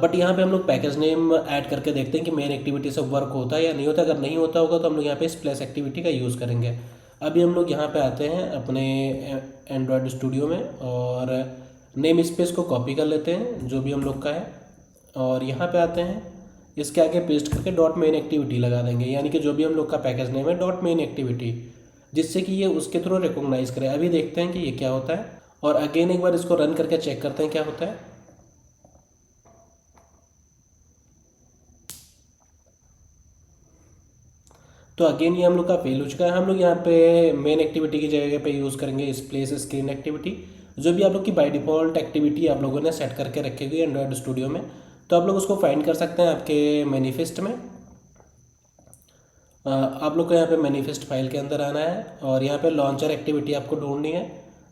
Speaker 1: बट यहाँ पे हम लोग पैकेज नेम ऐड करके देखते हैं कि मेन एक्टिविटी से वर्क होता है या नहीं होता। अगर नहीं होता होगा तो हम लोग यहाँ पे इस प्लेस एक्टिविटी का यूज़ करेंगे। अभी हम लोग यहाँ पे आते हैं अपने एंड्रॉयड स्टूडियो में, और नेम स्पेस को कॉपी कर लेते हैं जो भी हम लोग का है, और यहाँ पे आते हैं, इसके आगे पेस्ट करके डॉट मेन एक्टिविटी लगा देंगे, यानी कि जो भी हम लोग का पैकेज नेम है डॉट मेन एक्टिविटी, जिससे कि ये उसके थ्रू रिकॉग्नाइज करे। अभी देखते हैं कि ये क्या होता है, और अगेन एक बार इसको रन करके चेक करते हैं क्या होता है। तो अगेन ये हम लोग का फेल हो चुका है। हम लोग यहाँ पे मेन एक्टिविटी की जगह पे यूज़ करेंगे इस प्लेस स्क्रीन एक्टिविटी, जो भी आप लोग की बाय डिफ़ॉल्ट एक्टिविटी आप लोगों ने सेट करके रखी हुई है एंड्रॉयड स्टूडियो में। तो आप लोग उसको फाइंड कर सकते हैं आपके मैनिफेस्ट में। आप लोग को यहाँ पे मैनिफेस्ट फाइल के अंदर आना है, और यहाँ पे लॉन्चर एक्टिविटी आपको ढूंढनी है।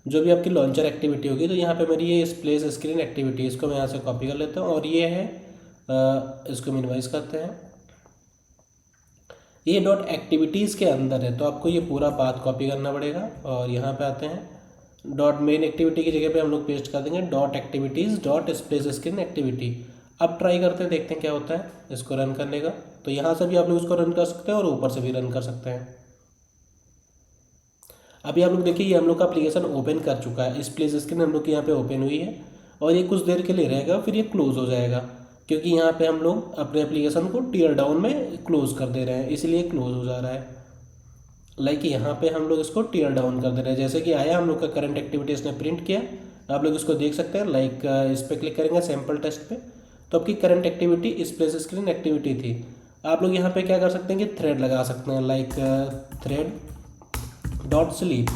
Speaker 1: जो भी आपकी लॉन्चर एक्टिविटी होगी, तो यहाँ पे मेरी ये प्लेस स्क्रीन एक्टिविटी, इसको मैं यहाँ से कॉपी कर लेता हूँ, और ये है इसको मिनिमाइज करते हैं। ये डॉट एक्टिविटीज़ के अंदर है, तो आपको ये पूरा पाथ कॉपी करना पड़ेगा, और यहाँ पे आते हैं डॉट मेन एक्टिविटी की जगह पे हम लोग पेस्ट कर देंगे dot activities dot place screen activity. अब ट्राई करते हैं, देखते हैं क्या होता है इसको रन करने का। तो यहाँ से भी आप लोग इसको रन कर सकते हैं और ऊपर से भी रन कर सकते हैं। अभी आप लोग देखिए ये हम लोग का एप्लीकेशन ओपन कर चुका है, इस प्लेस स्क्रीन हम लोग की यहाँ पे ओपन हुई है, और ये कुछ देर के लिए रहेगा, फिर ये क्लोज हो जाएगा, क्योंकि यहाँ पे हम लोग अपने एप्लीकेशन को टीयर डाउन में क्लोज कर दे रहे हैं, इसलिए क्लोज हो जा रहा है। लाइक यहाँ पे हम लोग इसको टीयर डाउन कर दे रहे हैं। जैसे कि आया हम लोग का करंट एक्टिविटी इसने प्रिंट किया, आप लोग इसको देख सकते हैं। लाइक इस पर क्लिक करेंगे सैम्पल टेस्ट पे, तो आपकी करंट एक्टिविटी इस प्लेस स्क्रीन एक्टिविटी थी। आप लोग यहाँ पे क्या कर सकते हैं कि थ्रेड लगा सकते हैं, लाइक थ्रेड डॉट स्लीप,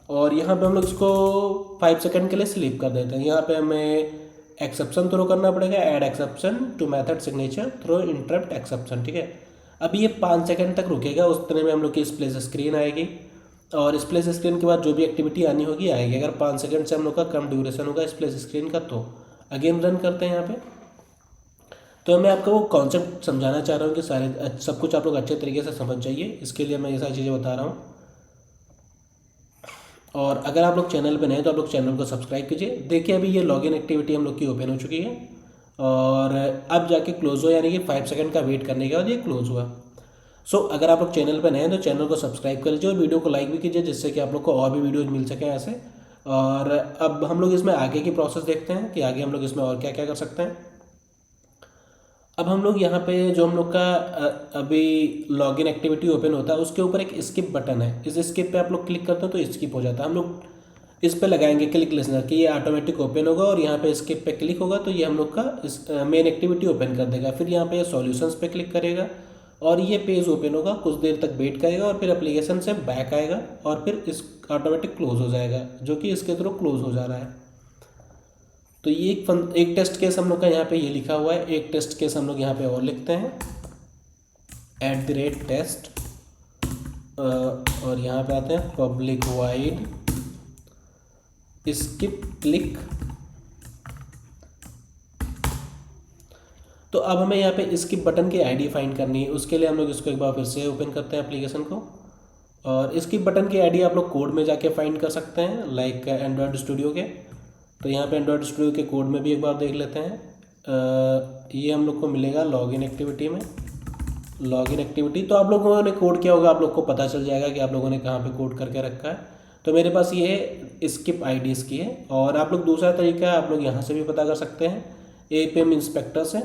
Speaker 1: और यहाँ पे हम लोग इसको 5 सेकंड के लिए स्लीप कर देते हैं। यहाँ पे हमें एक्सेप्शन थ्रो करना पड़ेगा, add exception to method signature throw interrupt exception. ठीक है, अभी ये 5 सेकंड तक रुकेगा, उस तरह में हम लोग की इस प्लेस स्क्रीन आएगी, और इस प्लेस स्क्रीन के बाद जो भी एक्टिविटी आनी होगी आएगी। अगर 5 सेकंड से हम लोग का कम ड्यूरेशन होगा इस प्लेस स्क्रीन का, तो अगेन रन करते हैं यहाँ पे। तो मैं आपको वो कॉन्सेप्ट समझाना चाह रहा हूँ कि सारे सब कुछ आप लोग अच्छे तरीके से समझ जाइए, इसके लिए मैं ये सारी चीज़ें बता रहा हूँ। और अगर आप लोग चैनल पे नए हैं तो आप लोग चैनल को सब्सक्राइब कीजिए। देखिए अभी ये लॉगिन एक्टिविटी हम लोग की ओपन हो चुकी है और अब जाके क्लोज हो, यानी कि 5 सेकंड का वेट करने के बाद ये क्लोज हुआ। सो अगर आप लोग चैनल पे नए हैं तो चैनल को सब्सक्राइब कर लीजिए और वीडियो को लाइक भी कीजिए, जिससे कि आप लोग को और भी वीडियोज मिल सकें ऐसे। और अब हम लोग इसमें आगे की प्रोसेस देखते हैं कि आगे हम लोग इसमें और क्या क्या कर सकते हैं। अब हम लोग यहाँ पे जो हम लोग का अभी लॉगिन एक्टिविटी ओपन होता है उसके ऊपर एक स्किप बटन है। इस स्किप पे आप लोग क्लिक करते हो तो स्किप हो जाता है। हम लोग इस पे लगाएंगे क्लिक लिसनर कि ये ऑटोमेटिक ओपन होगा और यहाँ पे स्किप पे क्लिक होगा तो ये हम लोग का इस मेन एक्टिविटी ओपन कर देगा। फिर यहाँ पे सॉल्यूशंस पे क्लिक करेगा और ये पेज ओपन होगा, कुछ देर तक वेट करेगा और फिर एप्लीकेशन से बैक आएगा और फिर इस ऑटोमेटिक क्लोज हो जाएगा, जो कि इसके थ्रू क्लोज हो जा रहा है। तो ये एक टेस्ट केस हम लोग का यहाँ पे ये लिखा हुआ है। एक टेस्ट केस हम लोग यहाँ पे और लिखते हैं @टेस्ट और यहाँ पे आते हैं पब्लिक वाइड स्किप क्लिक। तो अब हमें यहाँ पे स्किप बटन की आईडी फाइंड करनी है। उसके लिए हम लोग इसको एक बार फिर से ओपन करते हैं एप्लीकेशन को और स्किप बटन की आईडी आप लोग कोड में जाके फाइंड कर सकते हैं, लाइक एंड्रॉयड स्टूडियो के। तो यहाँ पे एंड्रॉयड स्टूडियो के कोड में भी एक बार देख लेते हैं। ये हम लोग को मिलेगा लॉगिन एक्टिविटी में, लॉगिन एक्टिविटी। तो आप लोगों ने कोड किया होगा, आप लोग को पता चल जाएगा कि आप लोगों ने कहाँ पे कोड करके रखा है। तो मेरे पास ये है स्किप आई इसकी है। और आप लोग दूसरा तरीका आप लोग यहाँ से भी पता कर सकते हैं, APM इंस्पेक्टर से।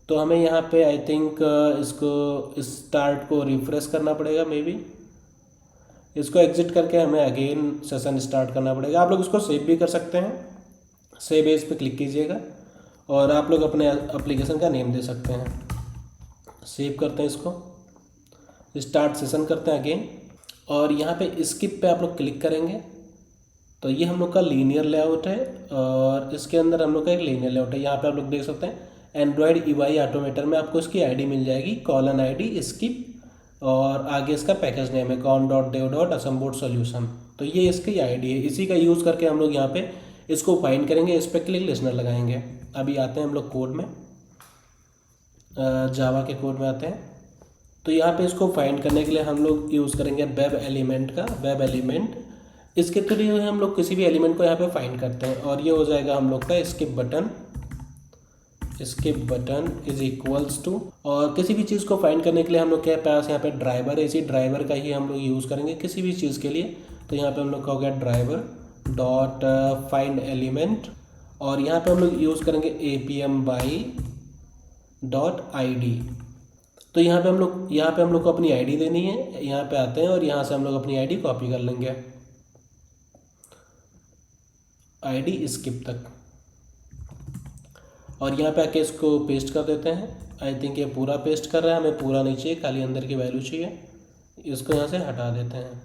Speaker 1: तो हमें यहाँ पे आई थिंक इसको स्टार्ट को रिफ्रेश करना पड़ेगा, मे बी इसको एग्जिट करके हमें अगेन सेशन स्टार्ट करना पड़ेगा। आप लोग इसको सेव भी कर सकते हैं, सेव एज पे क्लिक कीजिएगा और आप लोग अपने एप्लीकेशन का नेम दे सकते हैं। सेव करते हैं इसको, स्टार्ट सेशन करते हैं अगेन और यहाँ पे स्किप पे आप लोग क्लिक करेंगे तो ये हम लोग का लीनियर लेआउट है और इसके अंदर हम लोग का एक लीनियर लेआउट है। यहाँ पे आप लोग देख सकते हैं एंड्रॉयड EY ऑटोमेटर में आपको इसकी आईडी मिल जाएगी, कॉलन ID स्किप और आगे इसका पैकेज नेम है con.dev.assembled तो ये इसकी आईडी है। इसी का यूज़ करके हम लोग यहाँ पे इसको फाइंड करेंगे, इस पर क्लिक लिसनर लगाएंगे। अभी आते हैं हम लोग कोड में, जावा के कोड में आते हैं। तो यहाँ पे इसको फाइंड करने के लिए हम लोग यूज़ करेंगे वेब एलिमेंट का, वेब एलिमेंट। इसके थ्रू हम लोग किसी भी एलिमेंट को यहाँ पे फाइंड करते हैं और ये हो जाएगा हम लोग का skip button. Skip button is equals to, और किसी भी चीज़ को फाइंड करने के लिए हम लोग के पास यहाँ पे ड्राइवर है, इसी ड्राइवर का ही हम लोग यूज़ करेंगे किसी भी चीज़ के लिए। तो यहाँ पे हम लोग का हो गया ड्राइवर डॉट फाइंड एलिमेंट और यहाँ पे हम लोग यूज़ करेंगे APM by डॉट ID। तो यहाँ पे हम लोग को अपनी आईडी देनी है। यहाँ पे आते हैं और यहाँ से हम लोग अपनी आईडी कॉपी कर लेंगे, आईडी स्किप तक, और यहाँ पे आके इसको पेस्ट कर देते हैं। आई थिंक ये पूरा पेस्ट कर रहा है, हमें पूरा नहीं चाहिए, खाली अंदर की वैल्यू चाहिए। इसको यहाँ से हटा देते हैं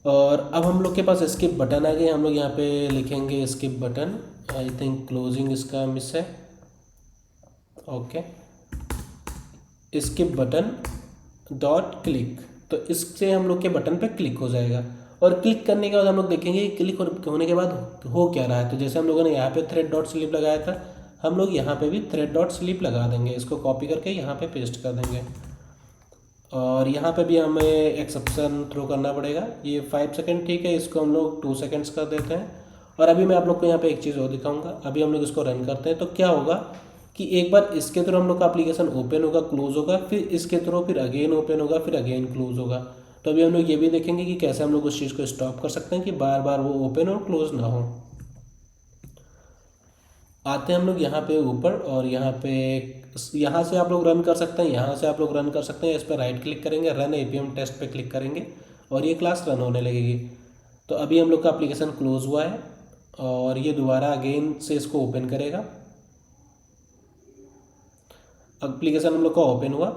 Speaker 1: और अब हम लोग के पास स्किप बटन आ गए। हम लोग यहाँ पे लिखेंगे skip button, I think closing इसका मिस है, okay, skip button dot click. तो इससे हम लोग के बटन पे क्लिक हो जाएगा और क्लिक करने के बाद हम लोग देखेंगे क्लिक होने के बाद हो क्या रहा है। तो जैसे हम लोगों ने यहाँ पे थ्रेड डॉट स्लिप लगाया था, हम लोग यहाँ पे भी थ्रेड डॉट स्लिप लगा देंगे। इसको कॉपी करके यहाँ पे पेस्ट कर देंगे और यहाँ पे भी हमें एक्सेप्शन थ्रो करना पड़ेगा। ये 5 सेकंड ठीक है, इसको हम लोग 2 सेकंड्स कर देते हैं। और अभी मैं आप लोग को यहाँ पे एक चीज़ और दिखाऊंगा। अभी हम लोग इसको रन करते हैं तो क्या होगा कि एक बार इसके थ्रू हम लोग का एप्लीकेशन ओपन होगा, क्लोज होगा, फिर इसके थ्रू फिर अगेन ओपन होगा, फिर अगेन क्लोज होगा। तो अभी हम लोग ये भी देखेंगे कि कैसे हम लोग उस चीज़ को स्टॉप कर सकते हैं कि बार बार वो ओपन और क्लोज ना हो। आते हैं हम लोग यहाँ पे ऊपर और यहाँ से आप लोग रन कर सकते हैं, यहाँ से आप लोग रन कर सकते हैं। इस पर राइट क्लिक करेंगे, रन APM टेस्ट पे क्लिक करेंगे और ये क्लास रन होने लगेगी। तो अभी हम लोग का एप्लीकेशन क्लोज हुआ है और ये दोबारा अगेन से इसको ओपन करेगा। एप्लीकेशन हम लोग का ओपन हुआ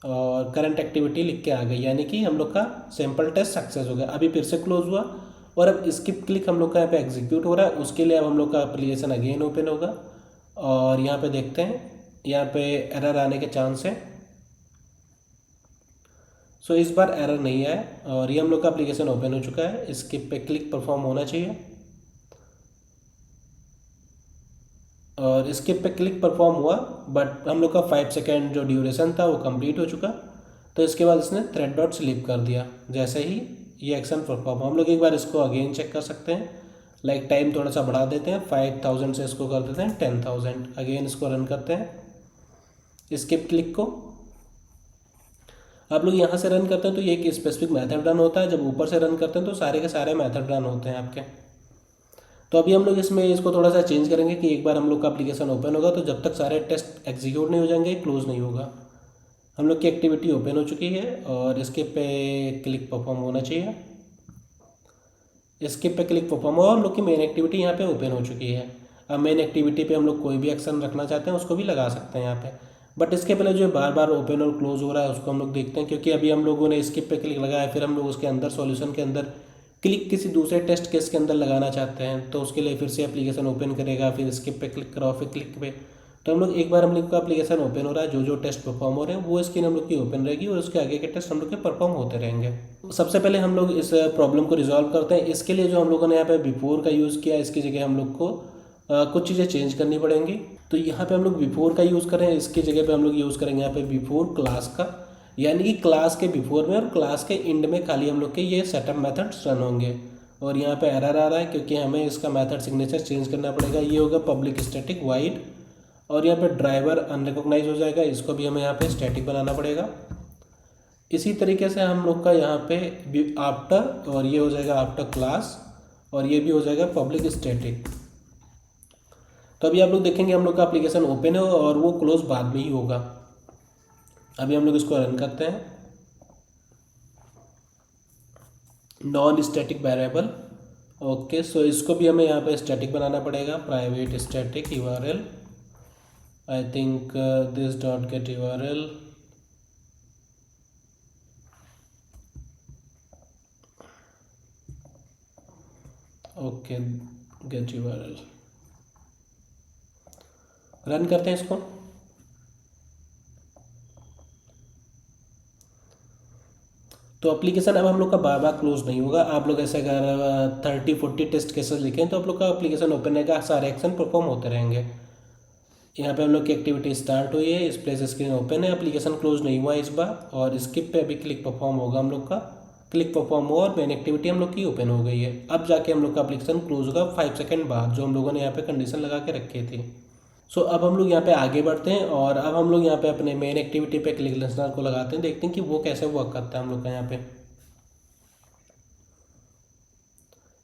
Speaker 1: और करंट एक्टिविटी लिख के आ गई, यानी कि हम लोग का सैम्पल टेस्ट सक्सेस हो गया। अभी फिर से क्लोज हुआ और अब स्किप क्लिक हम लोग का यहाँ पे एग्जीक्यूट हो रहा है। उसके लिए अब हम लोग का एप्लीकेशन अगेन ओपन होगा और यहाँ पे देखते हैं, यहाँ पे एरर आने के चांस है। सो इस बार एरर नहीं आया और ये हम लोग का एप्लीकेशन ओपन हो चुका है। स्किप पे क्लिक परफॉर्म होना चाहिए। और स्किप पे क्लिक परफॉर्म हुआ, बट हम लोग का 5 सेकेंड जो ड्यूरेशन था वो कंप्लीट हो चुका। तो इसके बाद इसने थ्रेड डॉट स्लीप कर दिया। जैसे ही ये एक्शन परफॉर्म, हम लोग एक बार इसको अगेन चेक कर सकते हैं। लाइक टाइम थोड़ा सा बढ़ा देते हैं, 5000 से इसको कर देते हैं 10,000। अगेन इसको रन करते हैं स्किप क्लिक को। आप लोग यहाँ से रन करते हैं तो ये एक स्पेसिफिक मेथड रन होता है, जब ऊपर से रन करते हैं तो सारे के सारे मेथड रन होते हैं आपके। तो अभी हम लोग इसमें इसको थोड़ा सा चेंज करेंगे कि एक बार हम लोग का एप्लीकेशन ओपन होगा तो जब तक सारे टेस्ट एग्जीक्यूट नहीं हो जाएंगे क्लोज नहीं होगा। हम लोग की एक्टिविटी ओपन हो चुकी है और इसके पे क्लिक परफॉर्म होना चाहिए। इसके पे क्लिक परफॉर्म हुआ, हम लोग की मेन एक्टिविटी यहाँ पे ओपन हो चुकी है। अब मेन एक्टिविटी पे हम लोग कोई भी एक्शन रखना चाहते हैं उसको भी लगा सकते हैं यहाँ पे। बट इसके पहले जो बार बार ओपन और क्लोज हो रहा है उसको हम लोग देखते हैं, क्योंकि अभी हम लोगों ने स्किप पे क्लिक लगाया, फिर हम लोग उसके अंदर सॉल्यूशन के अंदर क्लिक किसी दूसरे टेस्ट केस के अंदर लगाना चाहते हैं, तो उसके लिए फिर से एप्लीकेशन ओपन करेगा, फिर स्किप पे क्लिक कराओ, फिर क्लिक पे। तो हम लोग एक बार हम लोग का एप्लीकेशन ओपन हो रहा है, जो जो टेस्ट परफॉर्म हो रहे हैं वो स्क्रीन हम लोग की ओपन रहेगी और उसके आगे के टेस्ट हम लोग के परफॉर्म होते रहेंगे। सबसे पहले हम लोग इस प्रॉब्लम को रिजॉल्व करते हैं। इसके लिए जो हम लोगों ने यहाँ पे बिफोर का यूज़ किया, इसकी जगह हम लोग को कुछ चीज़ें चेंज करनी पड़ेंगी। तो यहाँ पे हम लोग बिफोर का यूज़ करें, इसकी जगह पे हम लोग यूज़ करेंगे यहाँ पे बिफोर क्लास का, यानी कि क्लास के बिफोर में और क्लास के एंड में खाली हम लोग के ये सेटअप मेथड्स रन होंगे। और यहाँ पे एरर आ रहा है क्योंकि हमें इसका मेथड सिग्नेचर चेंज करना पड़ेगा। ये होगा पब्लिक स्टैटिक वाइड, और यहाँ पे ड्राइवर अनरिकॉग्नाइज हो जाएगा, इसको भी हमें यहाँ पे स्टैटिक बनाना पड़ेगा। इसी तरीके से हम लोग का यहाँ पे आफ्टर, और ये हो जाएगा आफ्टर क्लास, और ये भी हो जाएगा पब्लिक स्टैटिक। तो अभी आप लोग देखेंगे हम लोग का एप्लीकेशन ओपन है और वो क्लोज बाद में ही होगा। अभी हम लोग इसको रन करते हैं। Non static variable, okay, so इसको भी हमें यहाँ पे स्टैटिक बनाना पड़ेगा। Private static URL, I think this dot get URL, okay, get URL. Run करते हैं इसको। तो एप्लीकेशन अब हम लोग का बार बार क्लोज नहीं होगा। आप लोग ऐसे अगर 30-40 टेस्ट केसेस लिखें तो आप लोग का एप्लीकेशन ओपन रहेगा, सारे एक्शन परफॉर्म होते रहेंगे। यहाँ पे हम लोग की एक्टिविटी स्टार्ट हुई है, इस प्लेस स्क्रीन ओपन है, एप्लीकेशन क्लोज नहीं हुआ इस बार। और स्किप पे अभी क्लिक परफॉर्म होगा हम लोग का, क्लिक परफॉर्म हुआ और मेन एक्टिविटी हम लोग की ओपन हो गई है। अब जाके हम लोग का एप्लीकेशन क्लोज होगा 5 सेकेंड बाद, जो हम लोगों ने यहाँ पे कंडीशन लगा के रखी थी। सो अब हम लोग यहाँ पे आगे बढ़ते हैं और अब हम लोग यहाँ पे अपने मेन एक्टिविटी पे क्लिक लिसनर को लगाते हैं, देखते हैं कि वो कैसे वर्क करता है हम लोग का। यहाँ पे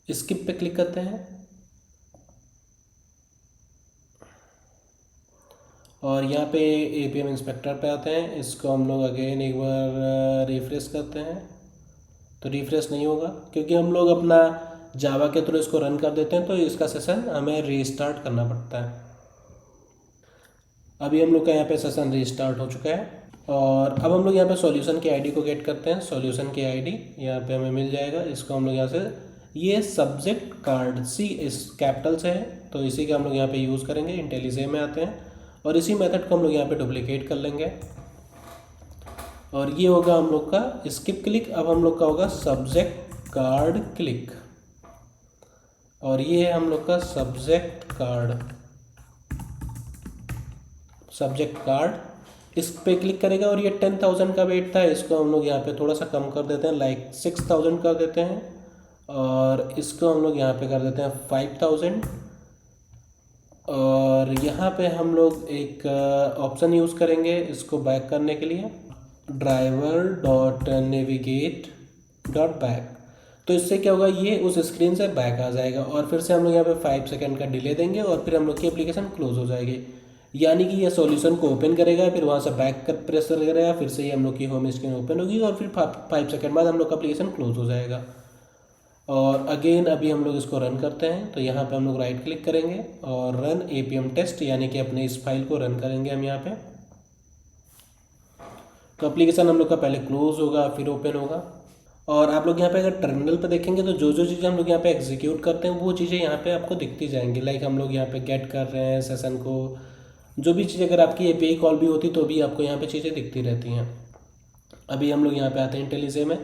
Speaker 1: स्किप पे क्लिक करते हैं और यहाँ पे एपीएम इंस्पेक्टर पे आते हैं। इसको हम लोग अगेन एक बार रिफ्रेश करते हैं, तो रिफ्रेश नहीं होगा क्योंकि हम लोग अपना जावा के थ्रू इसको रन कर देते हैं, तो इसका सेशन हमें रीस्टार्ट करना पड़ता है। अभी हम लोग का यहाँ पे सेशन रीस्टार्ट हो चुका है और अब हम लोग यहाँ पे सॉल्यूशन की आईडी को गेट करते हैं। सॉल्यूशन की आईडी यहाँ पे हमें मिल जाएगा। इसको हम लोग यहाँ से, ये सब्जेक्ट कार्ड सी इस कैपिटल से है, तो इसी का हम लोग यहाँ पे यूज़ करेंगे। इंटेलिजे में आते हैं और इसी मेथड को हम लोग यहाँ पे डुप्लीकेट कर लेंगे और ये होगा हम लोग का स्किप क्लिक। अब हम लोग का होगा सब्जेक्ट कार्ड क्लिक, और ये है हम लोग का सब्जेक्ट कार्ड, सब्जेक्ट कार्ड। इस पे क्लिक करेगा और ये 10,000 का वेट था, इसको हम लोग यहाँ पे थोड़ा सा कम कर देते हैं, लाइक 6,000 कर देते हैं। और इसको हम लोग यहाँ पे कर देते हैं 5,000। और यहाँ पे हम लोग एक ऑप्शन यूज़ करेंगे इसको बैक करने के लिए, driver dot navigate dot back. तो इससे क्या होगा, ये उस स्क्रीन से बैक आ जाएगा और फिर से हम लोग यहाँ पे 5 सेकेंड का डिले देंगे और फिर हम लोग की एप्लीकेशन क्लोज हो जाएगी। यानी कि ये सॉल्यूशन को ओपन करेगा, फिर वहाँ से बैक कर प्रेस करेगा, फिर से ही हम लोग की होम स्क्रीन ओपन होगी और फिर 5 सेकेंड बाद हम लोग का एप्लीकेशन क्लोज हो जाएगा। और अगेन अभी हम लोग इसको रन करते हैं, तो यहाँ पे हम लोग राइट क्लिक करेंगे और रन एपीएम टेस्ट, यानी कि अपने इस फाइल को रन करेंगे हम यहाँ पे। तो एप्लीकेशन हम लोग का पहले क्लोज होगा फिर ओपन होगा। और आप लोग यहाँ पे अगर टर्मिनल पे देखेंगे तो जो जो चीज़ें हम लोग यहाँ पे एग्जीक्यूट करते हैं वो चीज़ें यहाँ पे आपको दिखती जाएंगी। लाइक हम लोग यहाँ पे गेट कर रहे हैं सेशन को, जो भी चीज़, अगर आपकी एपीआई कॉल भी होती तो भी आपको यहाँ पे चीज़ें दिखती रहती हैं। अभी हम लोग यहाँ पे आते हैं इंटेलिजे में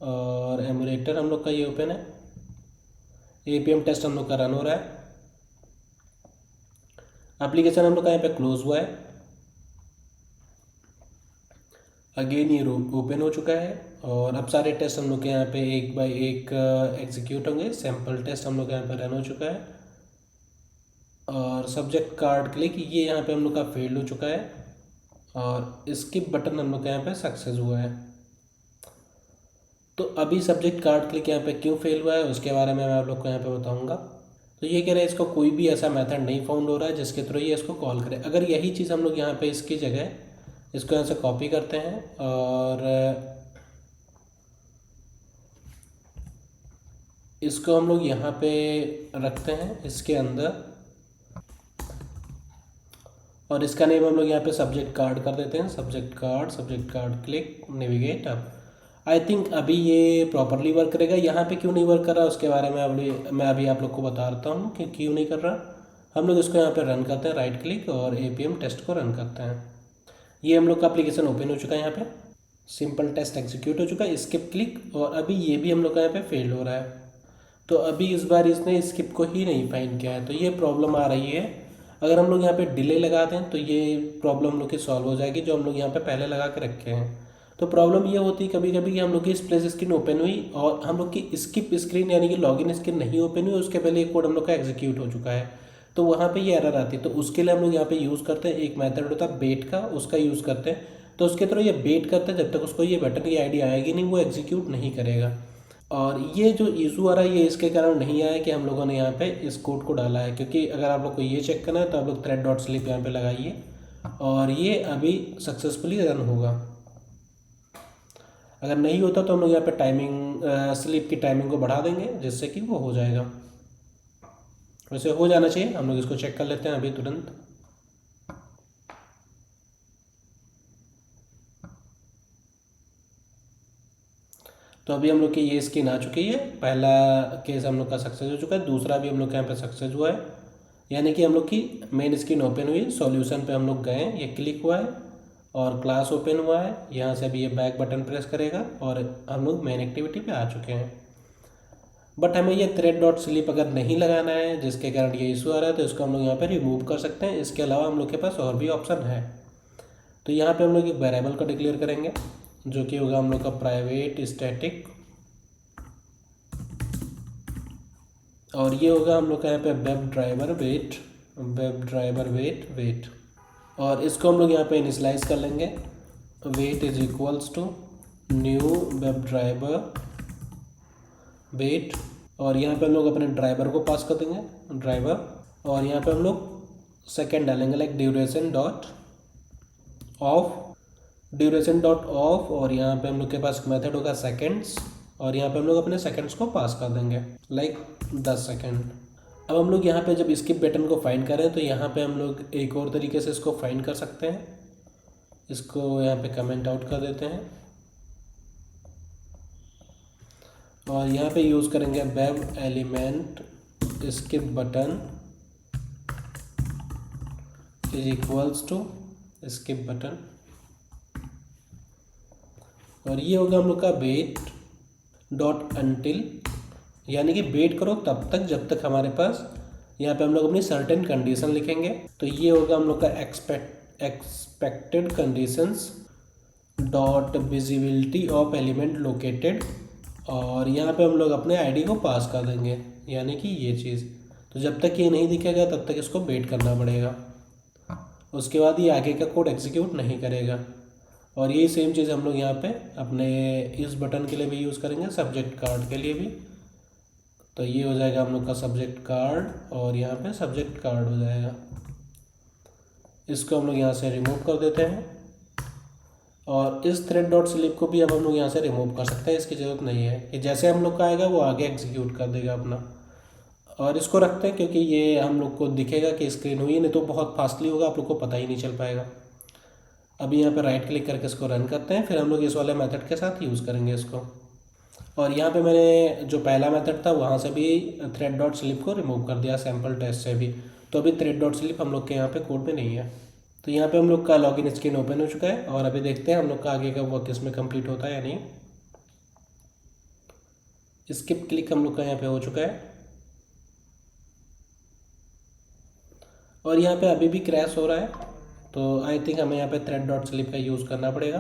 Speaker 1: और एमुलेटर हम लोग का ये ओपन है। एपीएम टेस्ट हम लोग का रन हो रहा है। एप्लीकेशन हम लोग का यहाँ पे क्लोज हुआ है। अगेन ये ओपन हो चुका है और अब सारे टेस्ट हम लोग के यहाँ पे एक बाय एक एग्जीक्यूट होंगे। सैम्पल टेस्ट हम लोग के यहाँ पे रन हो चुका है और सब्जेक्ट कार्ड क्लिक ये यहाँ पे हम लोग का फेल्ड हो चुका है और स्किप बटन हम लोग का यहाँ पे सक्सेस हुआ है। तो अभी सब्जेक्ट कार्ड क्लिक यहाँ पे क्यों फेल हुआ है उसके बारे में मैं आप लोग को यहाँ पे बताऊँगा। तो ये कह रहे हैं इसको कोई भी ऐसा मेथड नहीं फाउंड हो रहा है जिसके थ्रू ये इसको कॉल करे। अगर यही चीज़ हम लोग यहाँ पे इसकी जगह इसको यहाँ से कॉपी करते हैं और इसको हम लोग यहाँ पे रखते हैं इसके अंदर और इसका नेम हम लोग यहाँ पे सब्जेक्ट कार्ड कर देते हैं। Subject card click navigate up. I think अभी ये प्रॉपरली वर्क करेगा। यहाँ पे क्यों नहीं वर्क कर रहा उसके बारे में मैं अभी आप लोग को बता देता हूँ कि क्यों नहीं कर रहा। हम लोग इसको यहाँ पे रन करते हैं, राइट क्लिक और APM टेस्ट को रन करते हैं। ये हम लोग का एप्लीकेशन ओपन हो चुका है। यहाँ पे सिंपल टेस्ट एग्जीक्यूट हो चुका है, स्किप क्लिक और अभी ये भी हम लोग का यहाँ पे फेल हो रहा है। तो अभी इस बार इसने स्किप को ही नहीं फाइंड किया है तो ये प्रॉब्लम आ रही है। अगर हम लोग यहाँ पे डिले लगा दें तो ये प्रॉब्लम हम लोग की सॉल्व हो जाएगी जो हम लोग यहाँ पे पहले लगा के रखे हैं। तो प्रॉब्लम ये होती है कभी कभी कि हम लोग की स्प्लैश स्क्रीन ओपन हुई और हम लोग की स्किप स्क्रीन यानी कि लॉगिन स्क्रीन नहीं ओपन हुई, उसके पहले एक कोड हम लोग का एग्जीक्यूट हो चुका है। तो वहाँ पे ये एरर आती है। तो उसके लिए हम लोग यहाँ पे यूज़ करते हैं एक मेथड होता है बेट का, उसका यूज़ करते हैं। तो उसके थ्रू ये बेट करते हैं जब तक उसको ये बटन की आईडी आएगी नहीं वो एग्जीक्यूट नहीं करेगा। और ये जो इशू आ रहा है ये इसके कारण नहीं आया कि हम लोगों ने यहाँ पे इस कोड को डाला है, क्योंकि अगर आप लोग को ये चेक करना है तो आप लोग थ्रेड डॉट स्लिप यहाँ पे लगाइए और ये अभी सक्सेसफुली रन होगा। अगर नहीं होता तो हम लोग यहाँ पे टाइमिंग स्लिप की टाइमिंग को बढ़ा देंगे जिससे कि वो हो जाएगा। वैसे हो जाना चाहिए, हम लोग इसको चेक कर लेते हैं अभी तुरंत। तो अभी हम लोग की ये स्क्रीन आ चुकी है। पहला केस हम लोग का सक्सेस हो चुका है, दूसरा भी हम लोग के यहाँ पे सक्सेस हुआ है। यानी कि हम लोग की मेन स्क्रीन ओपन हुई, सॉल्यूशन पे हम लोग गए, ये क्लिक हुआ है और क्लास ओपन हुआ है। यहाँ से अभी ये बैक बटन प्रेस करेगा और हम लोग मेन एक्टिविटी पे आ चुके हैं। बट हमें ये थ्रेड डॉट स्लिप अगर नहीं लगाना है जिसके कारण ये इशू आ रहा है तो इसको हम लोग यहाँ पे रिमूव कर सकते हैं। इसके अलावा हम लोग के पास और भी ऑप्शन है। तो यहाँ पे हम लोग एक वेरिएबल को डिक्लेयर करेंगे जो कि होगा हम लोग का प्राइवेट स्टैटिक और ये होगा हम लोग का यहाँ पे वेब ड्राइवर वेट और इसको हम लोग यहाँ पे इनिशलाइज कर लेंगे। Wait is equals to new web driver wait और यहाँ पे हम लोग अपने ड्राइवर को पास कर देंगे ड्राइवर और यहाँ पे हम लोग सेकेंड डालेंगे लाइक ड्यूरेशन डॉट ऑफ और यहाँ पे हम लोग के पास मेथड होगा सेकेंड्स और यहाँ पे हम लोग अपने सेकेंड्स को पास कर देंगे लाइक 10 सेकेंड। अब हम लोग यहाँ पे जब स्किप बटन को फाइंड करें तो यहाँ पे हम लोग एक और तरीके से इसको फाइंड कर सकते हैं। इसको यहाँ पे कमेंट आउट कर देते हैं और यहाँ पे यूज़ करेंगे web element skip button is equals to skip button और ये होगा हम लोग का वेट डॉट अनटिल यानी कि वेट करो तब तक जब तक हमारे पास यहाँ पे हम लोग अपनी सर्टेन कंडीशन लिखेंगे। तो ये होगा हम लोग का expected conditions dot visibility of element located और यहाँ पे हम लोग अपने आईडी को पास कर देंगे यानी कि ये चीज़। तो जब तक ये नहीं दिखेगा तब तक इसको वेट करना पड़ेगा, उसके बाद ये आगे का कोड एग्जीक्यूट नहीं करेगा। और यही सेम चीज़ हम लोग यहाँ पे अपने इस बटन के लिए भी यूज़ करेंगे, सब्जेक्ट कार्ड के लिए भी। तो ये हो जाएगा हम लोग का सब्जेक्ट कार्ड और यहाँ पे सब्जेक्ट कार्ड हो जाएगा। इसको हम लोग यहाँ से रिमूव कर देते हैं और इस थ्रेड डॉट स्लिप को भी अब हम लोग यहाँ से रिमूव कर सकते हैं, इसकी ज़रूरत नहीं है कि जैसे हम लोग का आएगा वो आगे एग्जीक्यूट कर देगा अपना। और इसको रखते हैं क्योंकि ये हम लोग को दिखेगा कि स्क्रीन हुई, नहीं तो बहुत फास्टली होगा, आप लोग को पता ही नहीं चल पाएगा। अभी यहाँ पे राइट क्लिक करके इसको रन करते हैं, फिर हम लोग इस वाले मेथड के साथ यूज़ करेंगे इसको। और यहाँ पे मैंने जो पहला मेथड था वहाँ से भी थ्रेड डॉट स्लिप को रिमूव कर दिया सैम्पल टेस्ट से भी। तो अभी थ्रेड डॉट स्लिप हम लोग के यहाँ पे कोड में नहीं है। तो यहाँ पे हम लोग का लॉगिन स्क्रीन ओपन हो चुका है और अभी देखते हैं हम लोग का आगे का वर्क इसमें कंप्लीट होता है या नहीं। स्किप क्लिक हम लोग का यहाँ पे हो चुका है। और यहाँ पे अभी भी क्रैश हो रहा है, तो आई थिंक हमें यहाँ पे थ्रेड डॉट स्लिप का यूज़ करना पड़ेगा।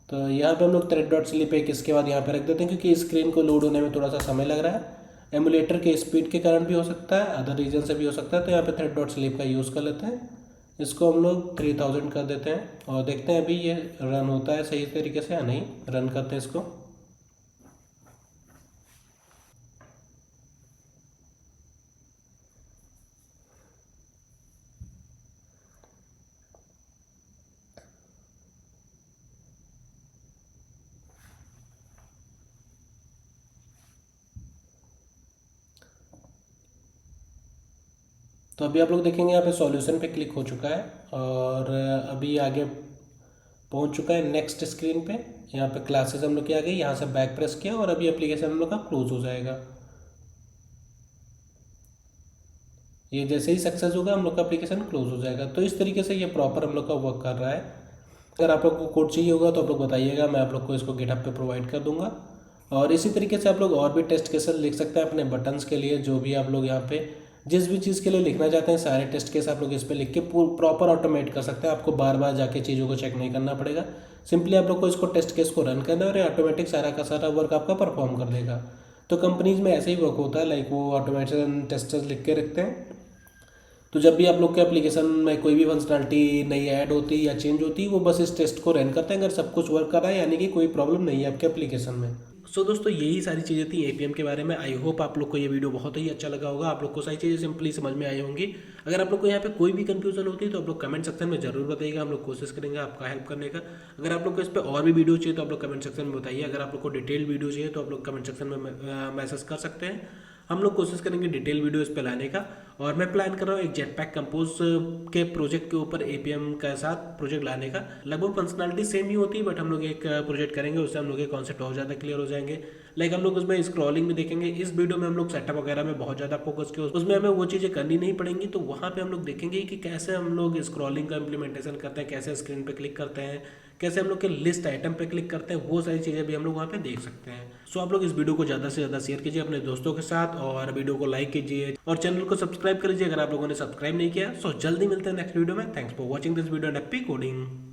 Speaker 1: तो यहाँ पे हम लोग थ्रेड डॉट स्लिप एक इसके बाद यहाँ पे रख देते हैं, क्योंकि स्क्रीन को लोड होने में थोड़ा सा समय लग रहा है। एमुलेटर के स्पीड के कारण भी हो सकता है, अदर रीजन से भी हो सकता है। तो यहाँ पे थ्रेड डॉट स्लिप का यूज़ कर लेते हैं। इसको हम लोग 3000 कर देते हैं और देखते हैं अभी ये रन होता है सही तरीके से या नहीं। रन करते हैं इसको। तो अभी आप लोग देखेंगे यहाँ पे सॉल्यूशन पे क्लिक हो चुका है और अभी आगे पहुँच चुका है नेक्स्ट स्क्रीन पे। यहाँ पे क्लासेस हम लोग की आ गई, यहाँ से बैक प्रेस किया और अभी एप्लीकेशन हम लोग का क्लोज हो जाएगा। ये जैसे ही सक्सेस होगा हम लोग का एप्लीकेशन क्लोज हो जाएगा। तो इस तरीके से ये प्रॉपर हम लोग का वर्क कर रहा है। अगर आप लोग को कोड चाहिए होगा तो आप लोग बताइएगा, मैं आप लोग को इसको गिटहब पे प्रोवाइड कर दूंगा। और इसी तरीके से आप लोग और भी टेस्ट केसेस लिख सकते हैं अपने बटन्स के लिए, जो भी आप लोग यहाँ पे जिस भी चीज़ के लिए लिखना चाहते हैं सारे टेस्ट केस आप लोग इस पर लिख के प्रॉपर ऑटोमेट कर सकते हैं। आपको बार बार जाके चीज़ों को चेक नहीं करना पड़ेगा। सिंपली आप लोग को इसको टेस्ट केस को रन करना है और ऑटोमेटिक सारा का सारा वर्क आपका परफॉर्म कर देगा। तो कंपनीज में ऐसे ही वर्क होता है, लाइक वो ऑटोमेशन टेस्टर्स लिख के रखते हैं। तो जब भी आप लोग के एप्लीकेशन में कोई भी फंक्शनलिटी नई ऐड होती है या चेंज होती है, वो बस इस टेस्ट को रन करते हैं। अगर सब कुछ वर्क कर रहा है यानी कि कोई प्रॉब्लम नहीं है आपके एप्लीकेशन में। सो दोस्तों यही सारी चीज़ें थी एपीएम के बारे में। आई होप आप लोग को ये वीडियो बहुत ही अच्छा लगा होगा, आप लोग को सारी चीज़ें सिंपली समझ में आई होंगी। अगर आप लोग को यहाँ पे कोई भी कंफ्यूजन होती है तो आप लोग कमेंट सेक्शन में जरूर बताइएगा, हम लोग कोशिश करेंगे आपका हेल्प करने का। अगर आप लोग को इस पर और भी वीडियो चाहिए तो आप लोग कमेंट सेक्शन में बताइए। अगर आप लोग को डिटेल वीडियो चाहिए तो आप लोग कमेंट सेक्शन में मैसेज कर सकते हैं। हम लोग कोशिश करेंगे डिटेल वीडियो इस पर लाने का। और मैं प्लान कर रहा हूँ एक जेट पैक कंपोज के प्रोजेक्ट के ऊपर एपीएम के साथ प्रोजेक्ट लाने का। लगभग फंक्शनलिटी सेम ही होती है, बट हम लोग एक प्रोजेक्ट करेंगे, उससे हम लोग के कॉन्सेप्ट और ज़्यादा क्लियर हो जाएंगे। लाइक हम लोग उसमें स्क्रॉलिंग भी देखेंगे। इस वीडियो में हम लोग सेटअप वगैरह में बहुत ज़्यादा फोकस किया, उसमें हमें वो चीज़ें करनी नहीं पड़ेंगी। तो वहाँ पे हम लोग देखेंगे कि कैसे हम लोग स्क्रॉलिंग का इम्प्लीमेंटेशन करते हैं, कैसे स्क्रीन पे क्लिक करते हैं, कैसे हम लोग के लिस्ट आइटम पे क्लिक करते हैं, वो सारी चीज़ें भी हम लोग वहाँ पे देख सकते हैं। सो आप लोग इस वीडियो को ज़्यादा से ज़्यादा शेयर कीजिए अपने दोस्तों के साथ और वीडियो को लाइक कीजिए और चैनल को सब्सक्राइब कर लीजिए अगर आप लोगों ने सब्सक्राइब नहीं किया। सो जल्दी मिलते हैं नेक्स्ट वीडियो में। Thanks for watching this video and happy coding.